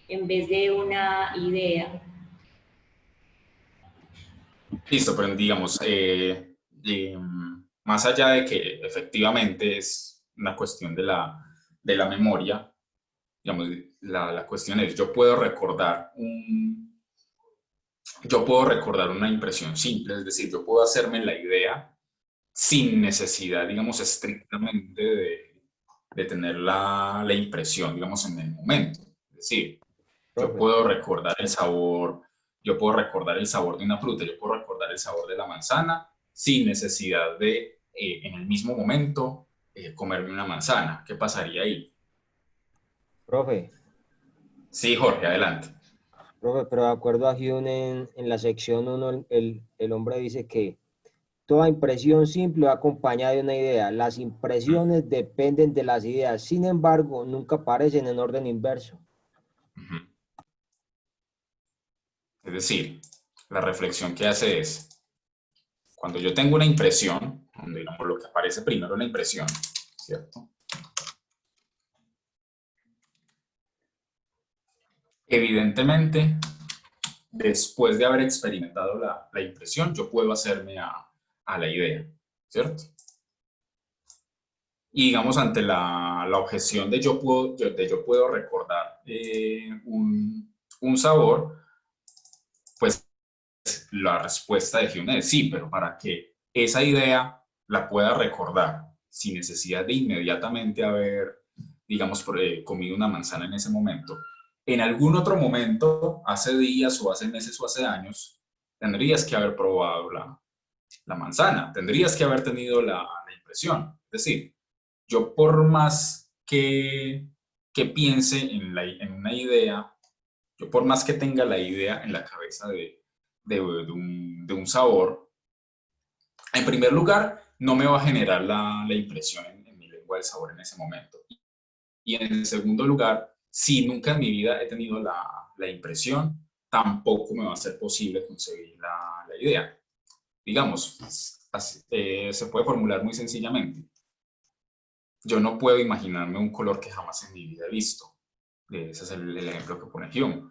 en vez de una idea. Listo, pero digamos, más allá de que efectivamente es una cuestión de la memoria, digamos, la cuestión es, yo puedo recordar una impresión simple, es decir, yo puedo hacerme la idea sin necesidad, digamos, estrictamente de tener la impresión, digamos, en el momento. Es decir, yo puedo recordar el sabor, yo puedo recordar el sabor de una fruta, yo puedo recordar el sabor de la manzana sin necesidad de, en el mismo momento, comerme una manzana. ¿Qué pasaría ahí? Profe, Sí, Jorge, adelante. profe, pero de acuerdo a Hume en la sección 1, el hombre dice que toda impresión simple va acompañada de una idea. Las impresiones dependen de las ideas, sin embargo, nunca aparecen en orden inverso. Es decir, la reflexión que hace es, cuando yo tengo una impresión, donde digamos lo que aparece primero es la impresión, ¿cierto? Evidentemente, después de haber experimentado la impresión, yo puedo hacerme a la idea, ¿cierto? Y digamos, ante la objeción de yo puedo recordar un sabor, pues la respuesta de Hume es sí, pero para que esa idea la pueda recordar sin necesidad de inmediatamente haber, digamos, comido una manzana en ese momento, en algún otro momento, hace días o hace meses o hace años, tendrías que haber probado la manzana, tendrías que haber tenido la impresión. Es decir, yo por más que piense en una idea, yo por más que tenga la idea en la cabeza de un sabor, en primer lugar, no me va a generar la impresión en mi lengua del sabor en ese momento. Y en segundo lugar, si nunca en mi vida he tenido la impresión, tampoco me va a ser posible concebir la idea. Digamos, se puede formular muy sencillamente. Yo no puedo imaginarme un color que jamás en mi vida he visto. Ese es el ejemplo que pone Hume.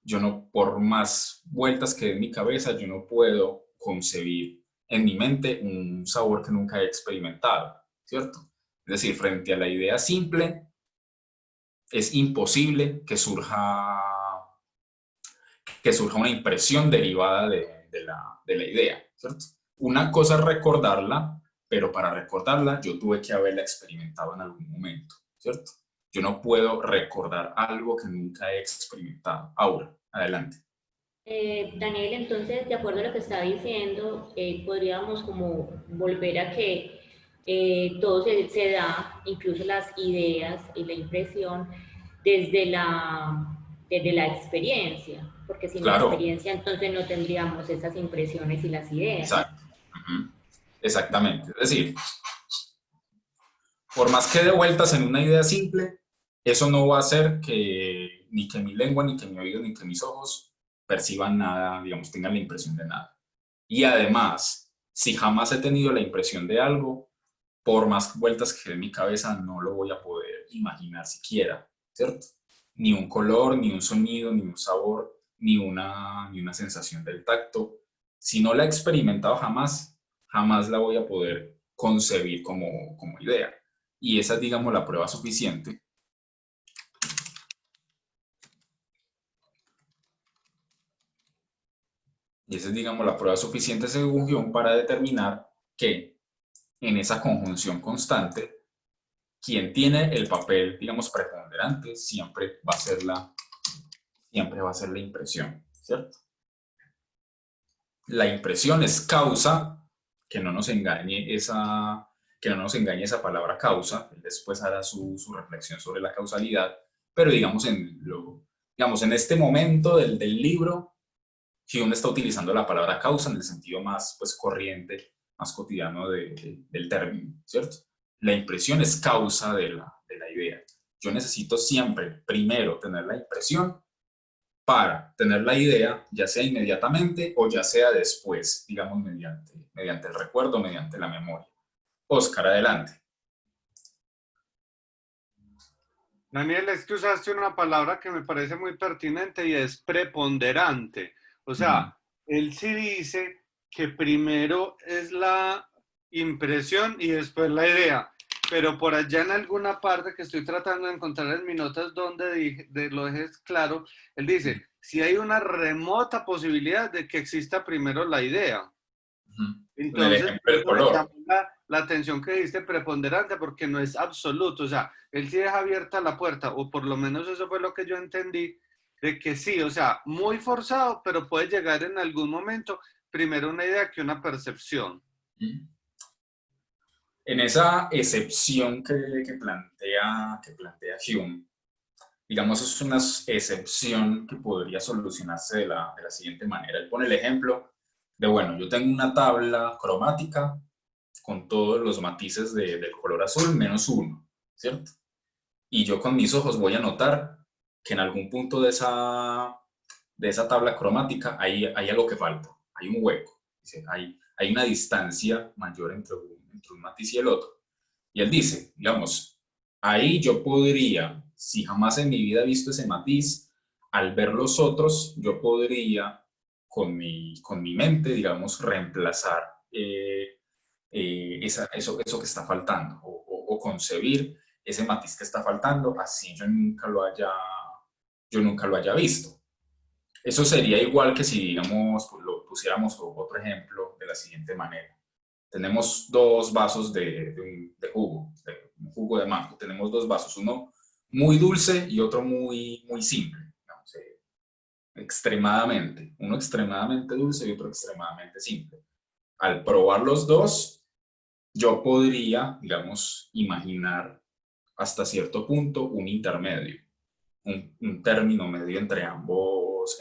Yo no, por más vueltas que dé en mi cabeza, yo no puedo concebir en mi mente un sabor que nunca he experimentado, ¿cierto? Es decir, frente a la idea simple, es imposible que surja una impresión derivada de la idea, ¿cierto? Una cosa es recordarla, pero para recordarla yo tuve que haberla experimentado en algún momento, ¿cierto? Yo no puedo recordar algo que nunca he experimentado. Aura, adelante. Daniel, entonces, de acuerdo a lo que está diciendo, podríamos como volver a que todo se da, incluso las ideas y la impresión, desde la experiencia, porque sin la Claro, experiencia entonces no tendríamos esas impresiones y las ideas. exacto. Ujú. Exactamente. Es decir, por más que dé vueltas en una idea simple, eso no va a hacer que ni que mi lengua, ni que mi oído, ni que mis ojos perciban nada, digamos, tengan la impresión de nada. Y además, si jamás he tenido la impresión de algo, por más vueltas que dé en mi cabeza, no lo voy a poder imaginar siquiera, ¿cierto? Ni un color, ni un sonido, ni un sabor, ni una sensación del tacto. Si no la he experimentado jamás, jamás la voy a poder concebir como idea. Y esa es, digamos, la prueba suficiente. Y esa es, digamos, la prueba suficiente según Hume para determinar que en esa conjunción constante, quien tiene el papel, digamos, preponderante siempre va a ser la impresión, ¿cierto? La impresión es causa, que no nos engañe esa palabra causa. Él después hará su reflexión sobre la causalidad, pero digamos en este momento del libro, Hume está utilizando la palabra causa en el sentido más pues, corriente, más cotidiano del término, ¿cierto? La impresión es causa de la idea. Yo necesito siempre, primero, tener la impresión para tener la idea, ya sea inmediatamente o ya sea después, digamos, mediante el recuerdo, mediante la memoria. Oscar, adelante. Daniel, es que usaste una palabra que me parece muy pertinente y es preponderante. O Uh-huh. sea, él sí dice que primero es la impresión y después la idea. Pero por allá en alguna parte que estoy tratando de encontrar en mis notas donde lo dejes claro, él dice, si hay una remota posibilidad de que exista primero la idea. Uh-huh. En el Entonces, ejemplo por del eso me color. llamó la atención que diste preponderante, porque no es absoluto. O sea, él sí deja abierta la puerta, o por lo menos eso fue lo que yo entendí, de que sí, o sea, muy forzado, pero puede llegar en algún momento primero una idea que una percepción. Uh-huh. En esa excepción que plantea Hume, digamos, es una excepción que podría solucionarse de la siguiente manera. Él pone el ejemplo de, bueno, yo tengo una tabla cromática con todos los matices del color azul menos uno, ¿cierto? Y yo con mis ojos voy a notar que en algún punto de esa tabla cromática hay algo que falta, hay un hueco, hay una distancia mayor entre un matiz y el otro. Y él dice, digamos, ahí yo podría, si jamás en mi vida he visto ese matiz, al ver los otros, yo podría con mi mente, digamos, reemplazar eso que está faltando o concebir ese matiz que está faltando, así yo nunca lo haya visto. Eso sería igual que si, digamos, lo pusiéramos otro ejemplo de la siguiente manera. Tenemos dos vasos de jugo, un jugo de mango. Tenemos dos vasos, uno muy dulce y otro muy, muy simple, digamos, extremadamente. Uno extremadamente dulce y otro extremadamente simple. Al probar los dos, yo podría, digamos, imaginar hasta cierto punto un intermedio, un término medio entre ambos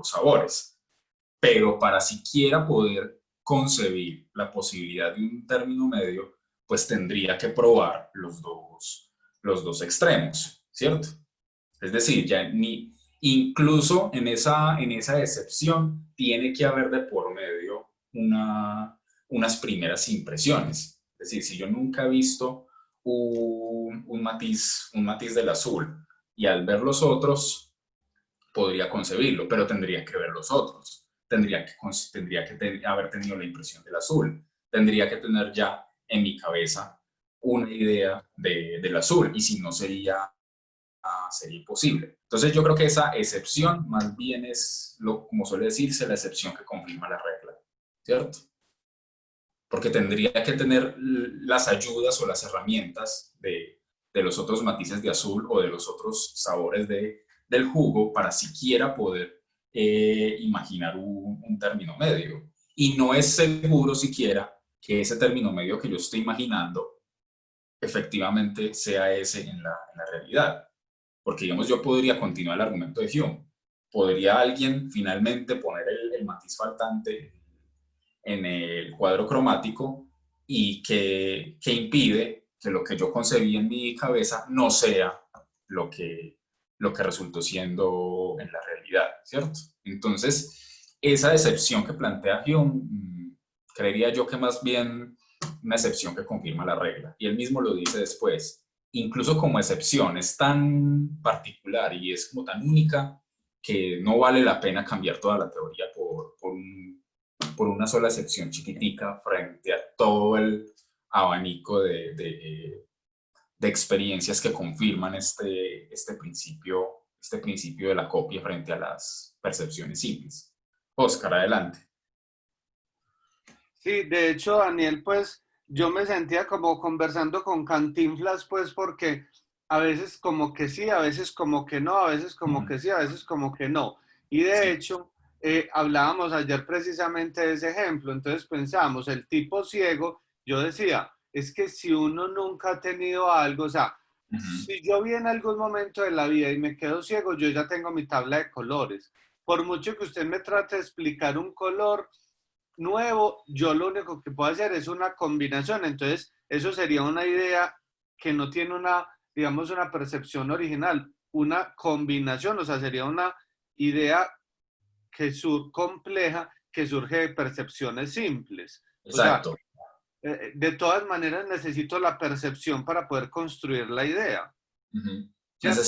sabores. Pero para siquiera poder concebir la posibilidad de un término medio, pues tendría que probar los dos extremos, ¿cierto? Es decir, incluso en esa excepción tiene que haber de por medio unas primeras impresiones. Es decir, si yo nunca he visto un matiz del azul y al ver los otros podría concebirlo, pero tendría que ver los otros. Tendría que haber tenido la impresión del azul. Tendría que tener ya en mi cabeza una idea del azul y si no sería imposible. Entonces yo creo que esa excepción más bien es, como suele decirse, la excepción que confirma la regla, ¿cierto? Porque tendría que tener las ayudas o las herramientas de los otros matices de azul o de los otros sabores del jugo para siquiera poder imaginar un término medio. Y no es seguro siquiera que ese término medio que yo estoy imaginando efectivamente sea ese en la realidad. Porque, digamos, yo podría continuar el argumento de Hume. ¿Podría alguien finalmente poner el matiz faltante en el cuadro cromático y que impide que lo que yo concebí en mi cabeza no sea lo que resultó siendo en la realidad, ¿cierto? Entonces, esa excepción que plantea Hume, creería yo que más bien una excepción que confirma la regla. Y él mismo lo dice después. Incluso como excepción, es tan particular y es como tan única que no vale la pena cambiar toda la teoría por una sola excepción chiquitica frente a todo el abanico de experiencias que confirman este principio de la copia frente a las percepciones simples. Oscar, adelante. Sí, de hecho, Daniel, pues yo me sentía como conversando con Cantinflas, pues porque a veces como que sí, a veces como que no, a veces como que sí, a veces como que no. Y de hecho, hablábamos ayer precisamente de ese ejemplo, entonces pensamos, el tipo ciego, yo decía, es que si uno nunca ha tenido algo, o sea, si yo vi en algún momento de la vida y me quedo ciego, yo ya tengo mi tabla de colores. Por mucho que usted me trate de explicar un color nuevo, yo lo único que puedo hacer es una combinación. Entonces, eso sería una idea que no tiene una, digamos, una percepción original, una combinación, o sea, sería una idea compleja que surge de percepciones simples. O sea, Exacto. de todas maneras necesito la percepción para poder construir la idea. ¿Cierto?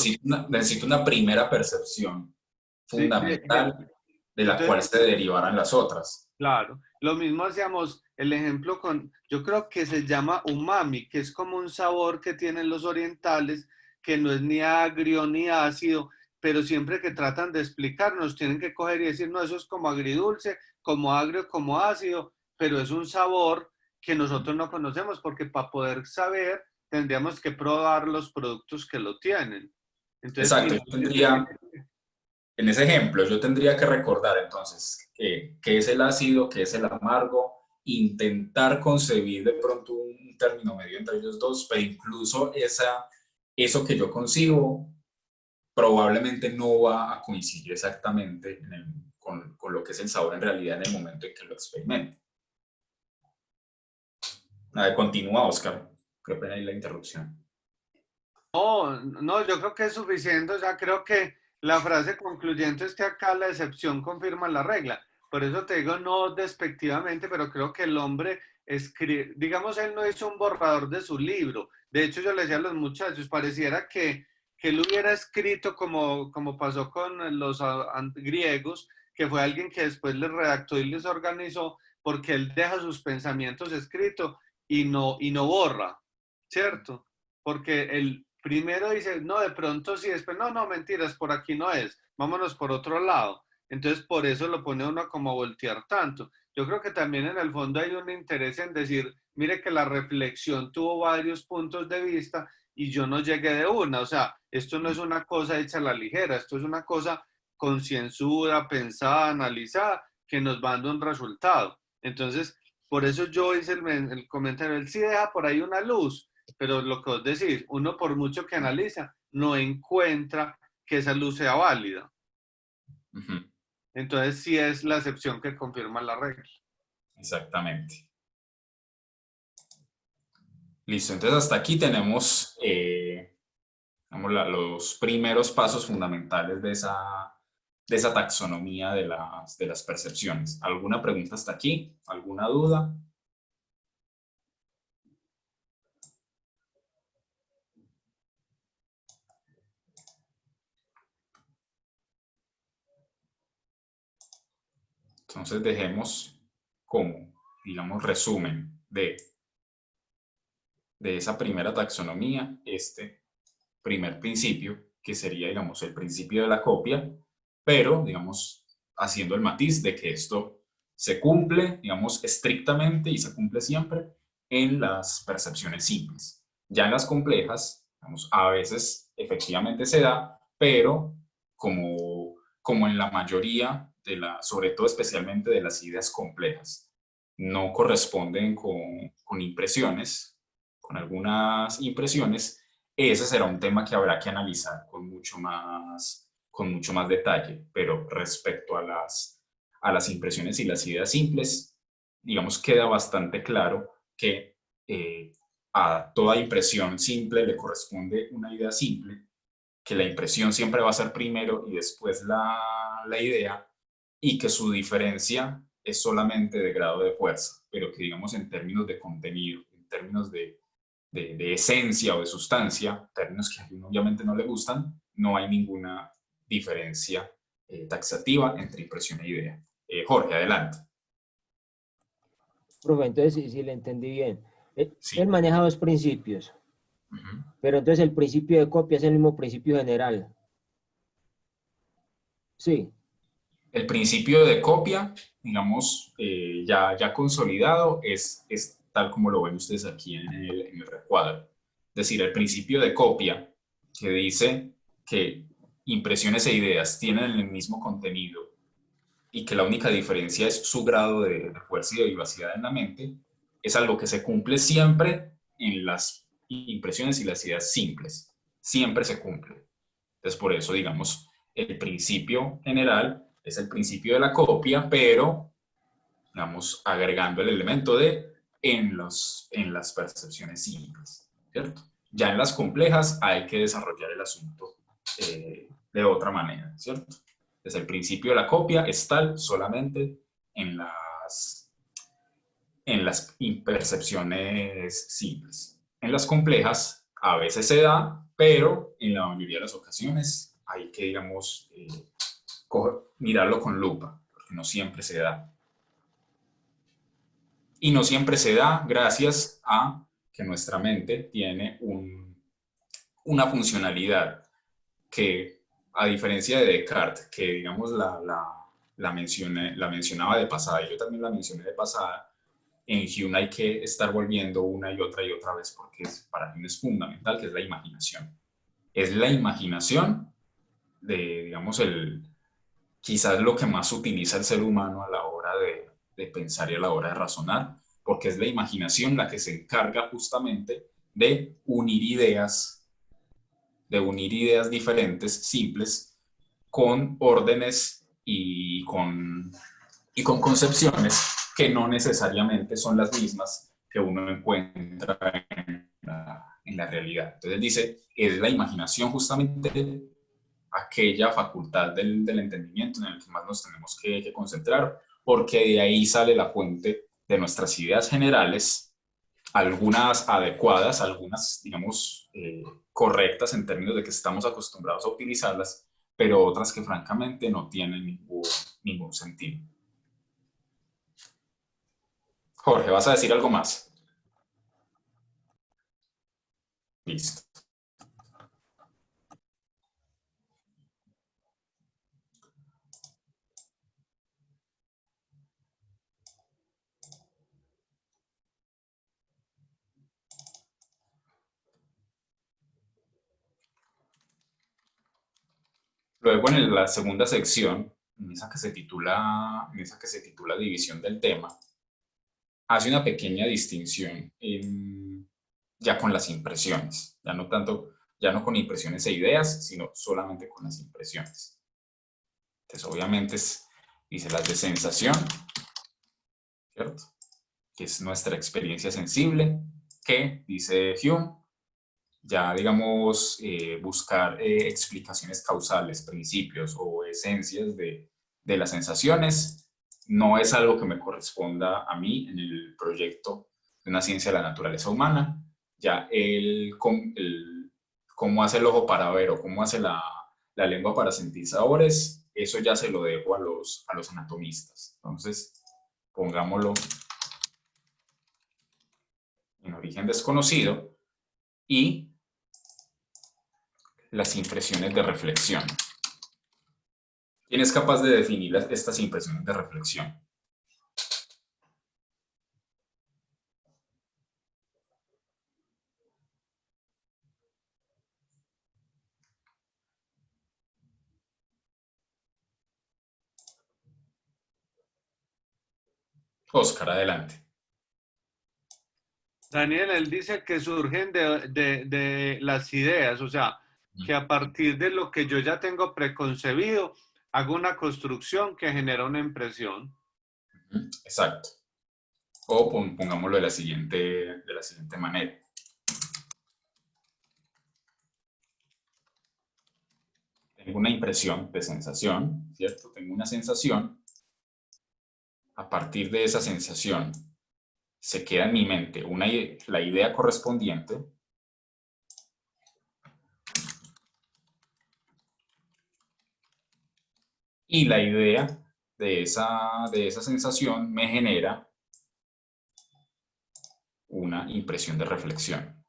Necesito una primera percepción Sí, fundamental de la cual entonces, se derivaran las otras. claro, lo mismo hacíamos el ejemplo con, yo creo que se llama umami, que es como un sabor que tienen los orientales, que no es ni agrio ni ácido, pero siempre que tratan de explicarnos tienen que coger y decir, no, eso es como agridulce, como agrio, como ácido, pero es un sabor que nosotros no conocemos porque para poder saber tendríamos que probar los productos que lo tienen. Entonces, Exacto, en ese ejemplo, yo tendría que recordar entonces qué es el ácido, qué es el amargo, intentar concebir de pronto un término medio entre ellos dos, pero incluso eso que yo concibo probablemente no va a coincidir exactamente con lo que es el sabor en realidad en el momento en que lo experimente. Continúa, Oscar. Qué pena ahí la interrupción. No, yo creo que es suficiente, o sea, creo que la frase concluyente es que acá la excepción confirma la regla. Por eso te digo, no despectivamente, pero creo que el hombre escribe, digamos, él no hizo un borrador de su libro. De hecho, yo le decía a los muchachos, pareciera que él hubiera escrito como pasó con los griegos, que fue alguien que después les redactó y les organizó, porque él deja sus pensamientos escritos y no borra, ¿cierto? Porque él primero dice, no, de pronto sí, después, no, mentiras, por aquí no es, vámonos por otro lado. Entonces, por eso lo pone uno como a voltear tanto. Yo creo que también en el fondo hay un interés en decir, mire que la reflexión tuvo varios puntos de vista y yo no llegué de una. O sea, esto no es una cosa hecha a la ligera, esto es una cosa concienzuda, pensada, analizada, que nos va dando un resultado. Entonces, por eso yo hice el comentario, él sí deja por ahí una luz, pero lo que vos decís, uno por mucho que analiza, no encuentra que esa luz sea válida. Entonces sí es la excepción que confirma la regla. Exactamente. Listo, entonces hasta aquí tenemos los primeros pasos fundamentales de esa taxonomía de las percepciones. ¿Alguna pregunta hasta aquí? ¿Alguna duda? Entonces dejemos como, digamos, resumen de esa primera taxonomía, este primer principio, que sería, digamos, el principio de la copia, pero, digamos, haciendo el matiz de que esto se cumple, digamos, estrictamente y se cumple siempre en las percepciones simples. Ya en las complejas, digamos, a veces efectivamente se da, pero como como en la mayoría sobre todo especialmente de las ideas complejas, no corresponden con impresiones, con algunas impresiones, ese será un tema que habrá que analizar con mucho más detalle. Pero respecto a las impresiones y las ideas simples, digamos, queda bastante claro que a toda impresión simple le corresponde una idea simple, que la impresión siempre va a ser primero y después la idea, y que su diferencia es solamente de grado de fuerza, pero que, digamos, en términos de contenido, en términos de esencia o de sustancia, términos que a uno obviamente no le gustan, no hay ninguna diferencia taxativa entre impresión e idea. Jorge, adelante. Profe, entonces, si le entendí bien, Sí. él maneja dos principios, pero entonces el principio de copia es el mismo principio general. Sí. El principio de copia, digamos, ya consolidado, es tal como lo ven ustedes aquí en el recuadro. Es decir, el principio de copia, que dice que impresiones e ideas tienen el mismo contenido y que la única diferencia es su grado de fuerza y de vivacidad en la mente, es algo que se cumple siempre en las impresiones y las ideas simples. Siempre se cumple. Entonces, por eso, digamos, el principio general es el principio de la copia, pero, digamos, agregando el elemento de en las percepciones simples, ¿cierto? Ya en las complejas hay que desarrollar el asunto de otra manera, ¿cierto? Entonces, el principio de la copia es tal solamente en las percepciones simples. En las complejas a veces se da, pero en la mayoría de las ocasiones hay que, digamos, mirarlo con lupa, porque no siempre se da. Y no siempre se da gracias a que nuestra mente tiene una funcionalidad que, a diferencia de Descartes, que, digamos, la mencionaba de pasada, y yo también la mencioné de pasada, en Hume hay que estar volviendo una y otra vez, porque para Hume es fundamental, que es la imaginación. Es la imaginación de, digamos, quizás lo que más utiliza el ser humano a la hora de pensar y a la hora de razonar, porque es la imaginación la que se encarga justamente de unir ideas diferentes, simples, con órdenes y con concepciones que no necesariamente son las mismas que uno encuentra en la realidad. Entonces dice, es la imaginación justamente aquella facultad del entendimiento en el que más nos tenemos que concentrar, porque de ahí sale la fuente de nuestras ideas generales, algunas adecuadas, algunas, digamos, correctas en términos de que estamos acostumbrados a utilizarlas, pero otras que francamente no tienen ningún sentido. Jorge, ¿vas a decir algo más? Listo. Luego, en la segunda sección, en esa que se titula División del tema, hace una pequeña distinción ya con las impresiones, ya no con impresiones e ideas, sino solamente con las impresiones. Entonces, obviamente, dice las de sensación, ¿cierto? Que es nuestra experiencia sensible, que, dice Hume, ya, digamos, buscar explicaciones causales, principios o esencias de las sensaciones, no es algo que me corresponda a mí en el proyecto de una ciencia de la naturaleza humana. Ya cómo hace el ojo para ver o cómo hace la lengua para sentir sabores, eso ya se lo dejo a los anatomistas. Entonces, pongámoslo en origen desconocido. Y las impresiones de reflexión. ¿Quién es capaz de definir estas impresiones de reflexión? Oscar, adelante. Daniel, él dice que surgen de las ideas, o sea, que a partir de lo que yo ya tengo preconcebido, hago una construcción que genera una impresión. Exacto. O pongámoslo de la siguiente manera. Tengo una impresión de sensación, ¿cierto? Tengo una sensación. A partir de esa sensación se queda en mi mente la idea correspondiente. Y la idea de esa sensación me genera una impresión de reflexión.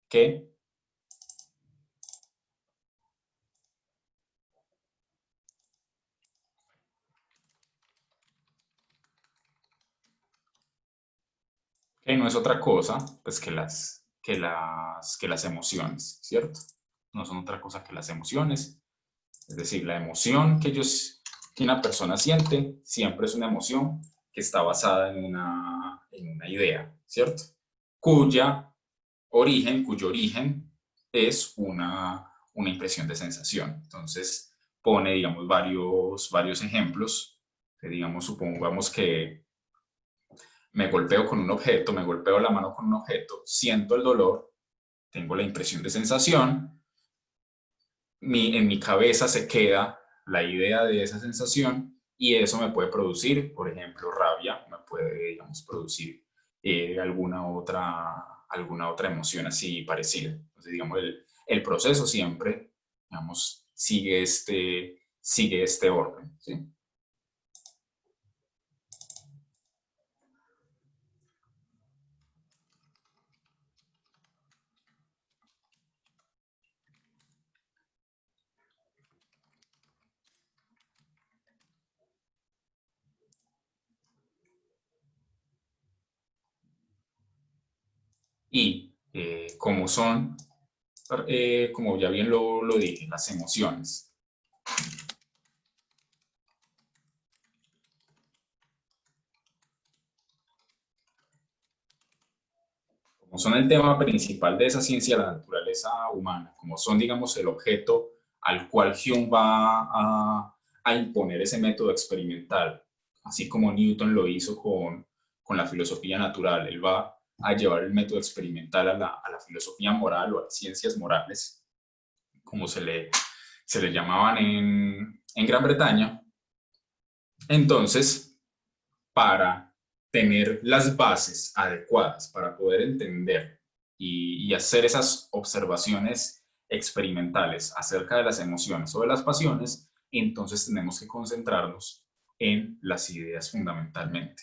¿Qué? Que no es otra cosa pues, que las emociones, ¿cierto? No son otra cosa que las emociones. Es decir, la emoción que una persona siente siempre es una emoción que está basada en una idea, ¿cierto? Cuyo origen es una impresión de sensación. Entonces, pone, digamos, varios ejemplos. Que, digamos, supongamos que me golpeo con un objeto, me golpeo la mano con un objeto, siento el dolor, tengo la impresión de sensación, en mi cabeza se queda la idea de esa sensación y eso me puede producir, por ejemplo, rabia, me puede, digamos, producir alguna otra emoción así parecida. Entonces, digamos, el proceso siempre, digamos, sigue este orden, ¿sí? Y como son, como ya bien lo dije, las emociones. Como son el tema principal de esa ciencia, la naturaleza humana, como son, digamos, el objeto al cual Hume va a imponer ese método experimental, así como Newton lo hizo con la filosofía natural, él va a llevar el método experimental a la filosofía moral o a las ciencias morales, como se le llamaban en Gran Bretaña. Entonces, para tener las bases adecuadas para poder entender y hacer esas observaciones experimentales acerca de las emociones o de las pasiones, entonces tenemos que concentrarnos en las ideas fundamentalmente,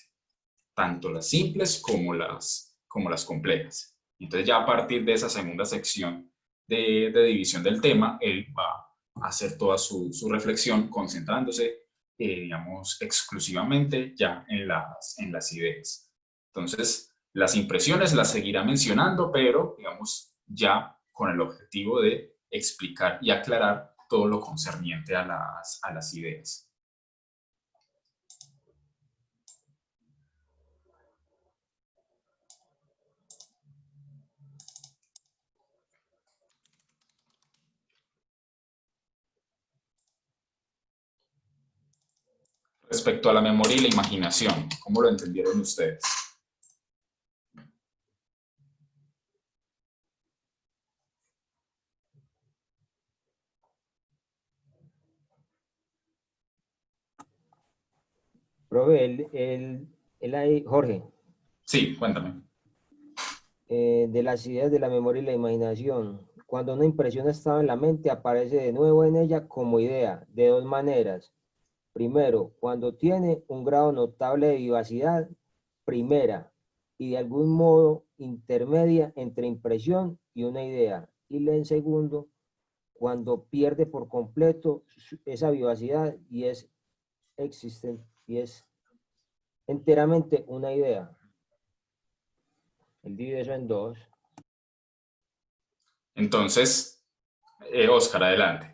tanto las simples como las complejas. Entonces ya a partir de esa segunda sección de división del tema, él va a hacer toda su reflexión concentrándose digamos, exclusivamente ya en las ideas. Entonces, las impresiones las seguirá mencionando, pero, digamos, ya con el objetivo de explicar y aclarar todo lo concerniente a las ideas. Respecto a la memoria y la imaginación, ¿cómo lo entendieron ustedes? Profe, Jorge, Sí, cuéntame. de las ideas de la memoria y la imaginación. Cuando una impresión estaba en la mente, aparece de nuevo en ella como idea, de dos maneras. Primero, cuando tiene un grado notable de vivacidad, primera, y de algún modo intermedia entre impresión y una idea. Y en segundo, cuando pierde por completo esa vivacidad y es existente, y es enteramente una idea. Él divide eso en dos. Entonces, Oscar, adelante.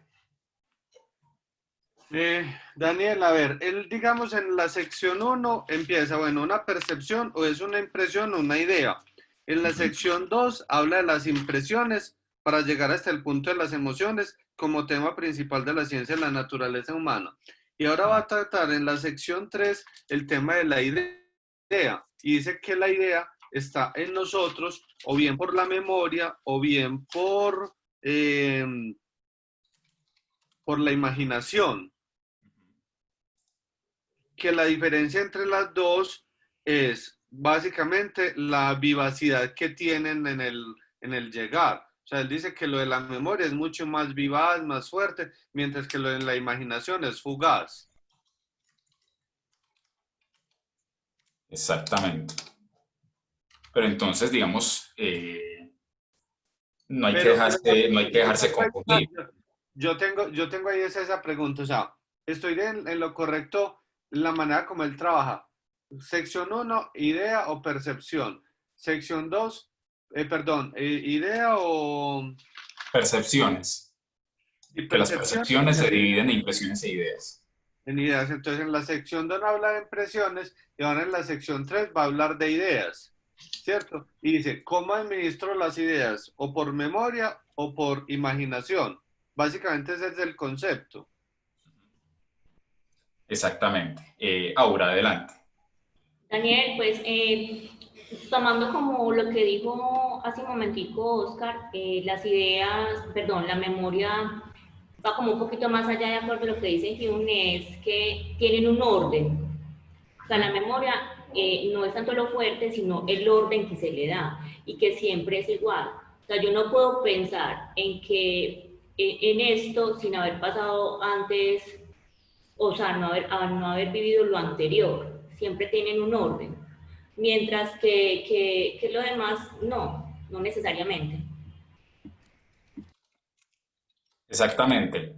Daniel, a ver, él, digamos, en la sección 1 empieza, bueno, una percepción o es una impresión o una idea. En la sección 2 habla de las impresiones para llegar hasta el punto de las emociones como tema principal de la ciencia de la naturaleza humana. Y ahora va a tratar en la sección 3 el tema de la idea. Y dice que la idea está en nosotros o bien por la memoria o bien por la imaginación. Que la diferencia entre las dos es básicamente la vivacidad que tienen en el llegar. O sea, él dice que lo de la memoria es mucho más vivaz, más fuerte, mientras que lo de la imaginación es fugaz. Exactamente. Pero entonces, digamos, no hay que dejarse confundir. Yo tengo ahí esa pregunta, o sea, estoy en lo correcto la manera como él trabaja. Sección 1, idea o percepción. Sección 2, idea o... Percepciones. Y Que las percepción percepciones se dividen en impresiones e ideas. en ideas. Entonces, en la sección 2 habla de impresiones y ahora en la sección 3 va a hablar de ideas, ¿cierto? Y dice, ¿cómo administro las ideas? ¿O por memoria o por imaginación? Básicamente ese es el concepto. Exactamente. Aura, adelante. Daniel, pues tomando como lo que dijo hace un momentico Oscar, las ideas, perdón, la memoria va como un poquito más allá de acuerdo a lo que dice Hume, es que tienen un orden. O sea, la memoria no es tanto lo fuerte, sino el orden que se le da y que siempre es igual. O sea, yo no puedo pensar en que en esto sin haber pasado antes, o sea, no haber vivido lo anterior. Siempre tienen un orden. Mientras que lo demás, no necesariamente. Exactamente.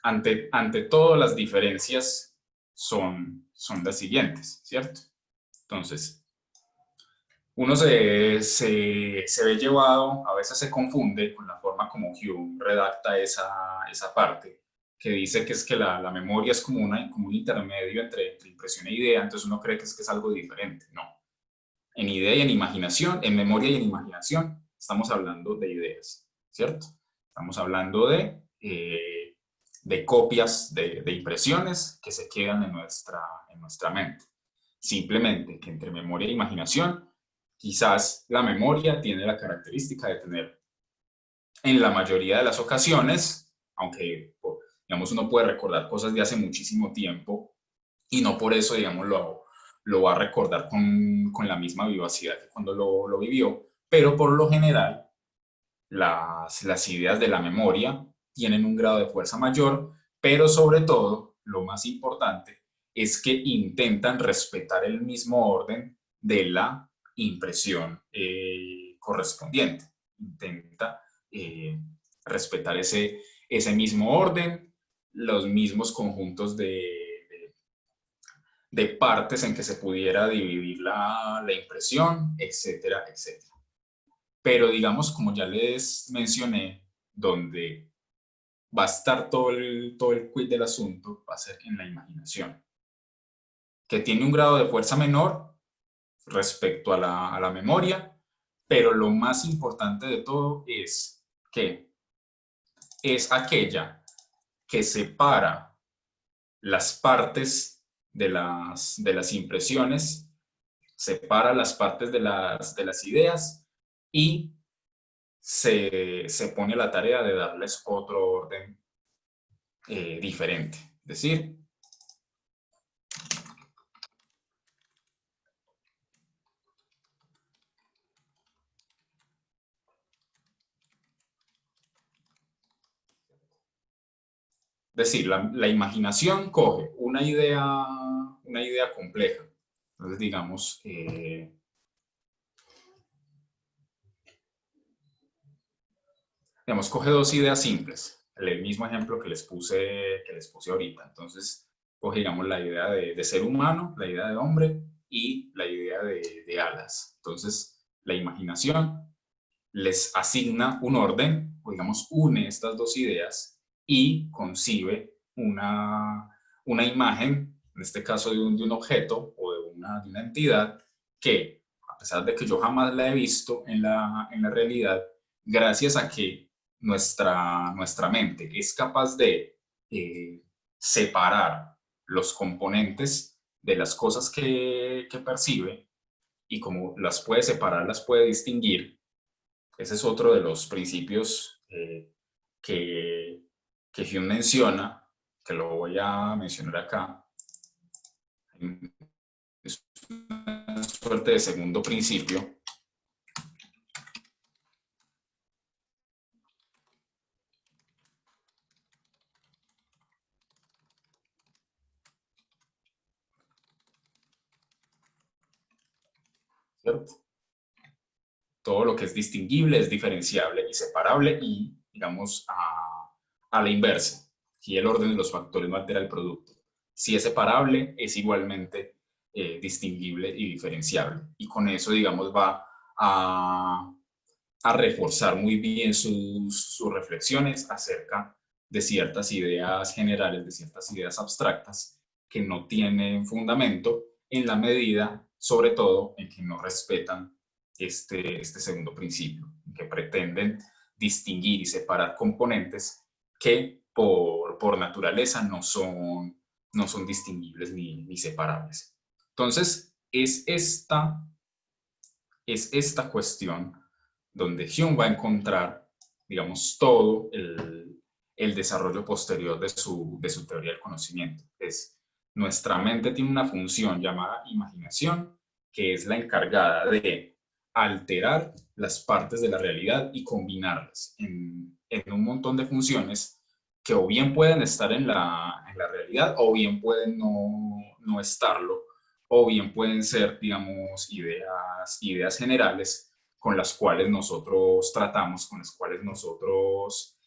Ante todo, las diferencias son las siguientes, ¿cierto? Entonces, uno se ve llevado, a veces se confunde con la forma como Hume redacta esa parte, que dice que es que la memoria es como un intermedio entre impresión e idea, entonces uno cree que es algo diferente. No. En idea y en imaginación, en memoria y en imaginación, estamos hablando de ideas, ¿cierto? Estamos hablando de copias de impresiones que se quedan en nuestra mente. Simplemente que entre memoria e imaginación, quizás la memoria tiene la característica de tener, en la mayoría de las ocasiones, aunque digamos uno puede recordar cosas de hace muchísimo tiempo y no por eso, digamos, lo va a recordar con la misma vivacidad que cuando lo vivió, pero por lo general las ideas de la memoria tienen un grado de fuerza mayor, pero sobre todo, lo más importante, es que intentan respetar el mismo orden de la impresión correspondiente. Intenta respetar ese mismo orden, los mismos conjuntos de partes en que se pudiera dividir la impresión, etcétera, etcétera. Pero digamos, como ya les mencioné, donde va a estar todo el quid del asunto, va a ser en la imaginación, que tiene un grado de fuerza menor respecto a la memoria, pero lo más importante de todo es que es aquella que separa las partes de las impresiones, separa las partes de las ideas y se pone la tarea de darles otro orden diferente. Es decir, la imaginación coge una idea compleja. Entonces, digamos, coge dos ideas simples. El mismo ejemplo que les puse ahorita. Entonces, coge, digamos, la idea de ser humano, la idea de hombre y la idea de alas. Entonces, la imaginación les asigna un orden, o digamos, une estas dos ideas y concibe una una imagen, en este caso de un objeto o de una entidad, que a pesar de que yo jamás la he visto en la realidad, gracias a que nuestra mente es capaz de separar los componentes de las cosas que percibe, y como las puede separar, las puede distinguir. Ese es otro de los principios que Hume menciona, que lo voy a mencionar acá. Es una suerte de segundo principio. ¿Cierto? Todo lo que es distinguible es diferenciable y separable, y, digamos, a la inversa. Aquí el orden de los factores no altera el producto. Si es separable, es igualmente distinguible y diferenciable. Y con eso, digamos, va a reforzar muy bien sus reflexiones acerca de ciertas ideas generales, de ciertas ideas abstractas que no tienen fundamento, en la medida, sobre todo, en que no respetan este segundo principio, que pretenden distinguir y separar componentes que por naturaleza no son distinguibles ni separables. Entonces, es esta cuestión donde Hume va a encontrar, digamos, todo el desarrollo posterior de su teoría del conocimiento. Nuestra mente tiene una función llamada imaginación, que es la encargada de alterar las partes de la realidad y combinarlas en un montón de funciones que o bien pueden estar en la realidad o bien pueden no estarlo, o bien pueden ser, digamos, ideas generales con las cuales nosotros tratamos, con las cuales nosotros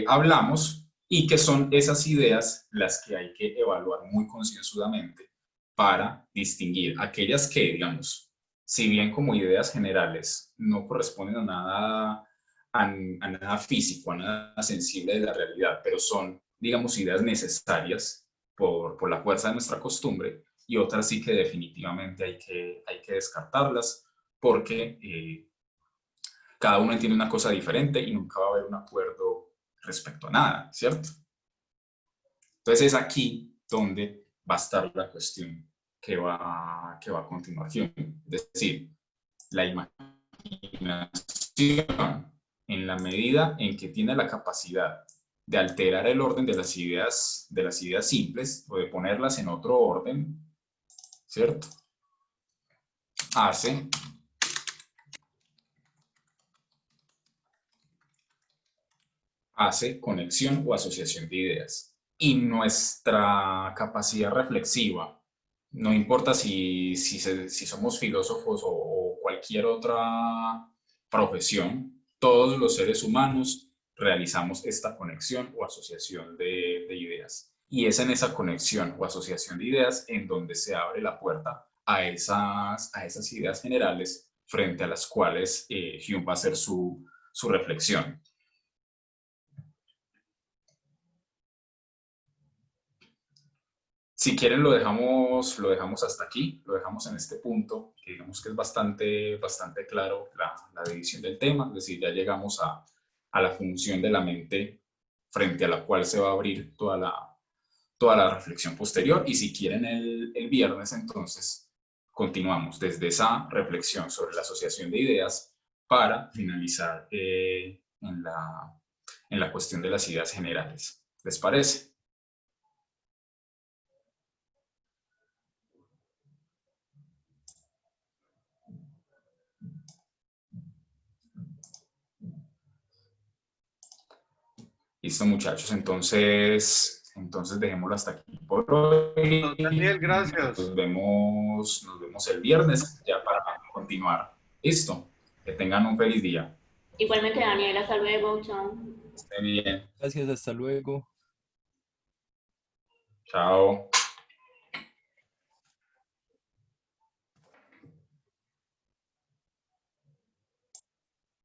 hablamos, y que son esas ideas las que hay que evaluar muy concienzudamente para distinguir aquellas que, digamos, si bien como ideas generales no corresponden a nada físico, a nada sensible de la realidad, pero son, digamos, ideas necesarias por la fuerza de nuestra costumbre, y otras sí que definitivamente hay que descartarlas, porque cada uno entiende una cosa diferente y nunca va a haber un acuerdo respecto a nada, ¿cierto? Entonces es aquí donde va a estar la cuestión que va a continuación. Es decir, la imaginación, en la medida en que tiene la capacidad de alterar el orden de las ideas simples o de ponerlas en otro orden, ¿cierto? Hace conexión o asociación de ideas. Y nuestra capacidad reflexiva, no importa si somos filósofos o cualquier otra profesión, todos los seres humanos realizamos esta conexión o asociación de ideas. Y es en esa conexión o asociación de ideas en donde se abre la puerta a esas ideas generales frente a las cuales Hume va a hacer su reflexión. Si quieren lo dejamos hasta aquí, lo dejamos en este punto, que digamos que es bastante claro la división del tema, es decir, ya llegamos a la función de la mente frente a la cual se va a abrir toda la reflexión posterior. Y si quieren el viernes, entonces continuamos desde esa reflexión sobre la asociación de ideas para finalizar en la cuestión de las ideas generales. ¿Les parece? Listo, muchachos, entonces dejémoslo hasta aquí por hoy. Daniel, gracias. Nos vemos el viernes ya para continuar. Listo, que tengan un feliz día. Igualmente, Daniel, hasta luego, chao. Estén bien. Gracias, hasta luego. Chao.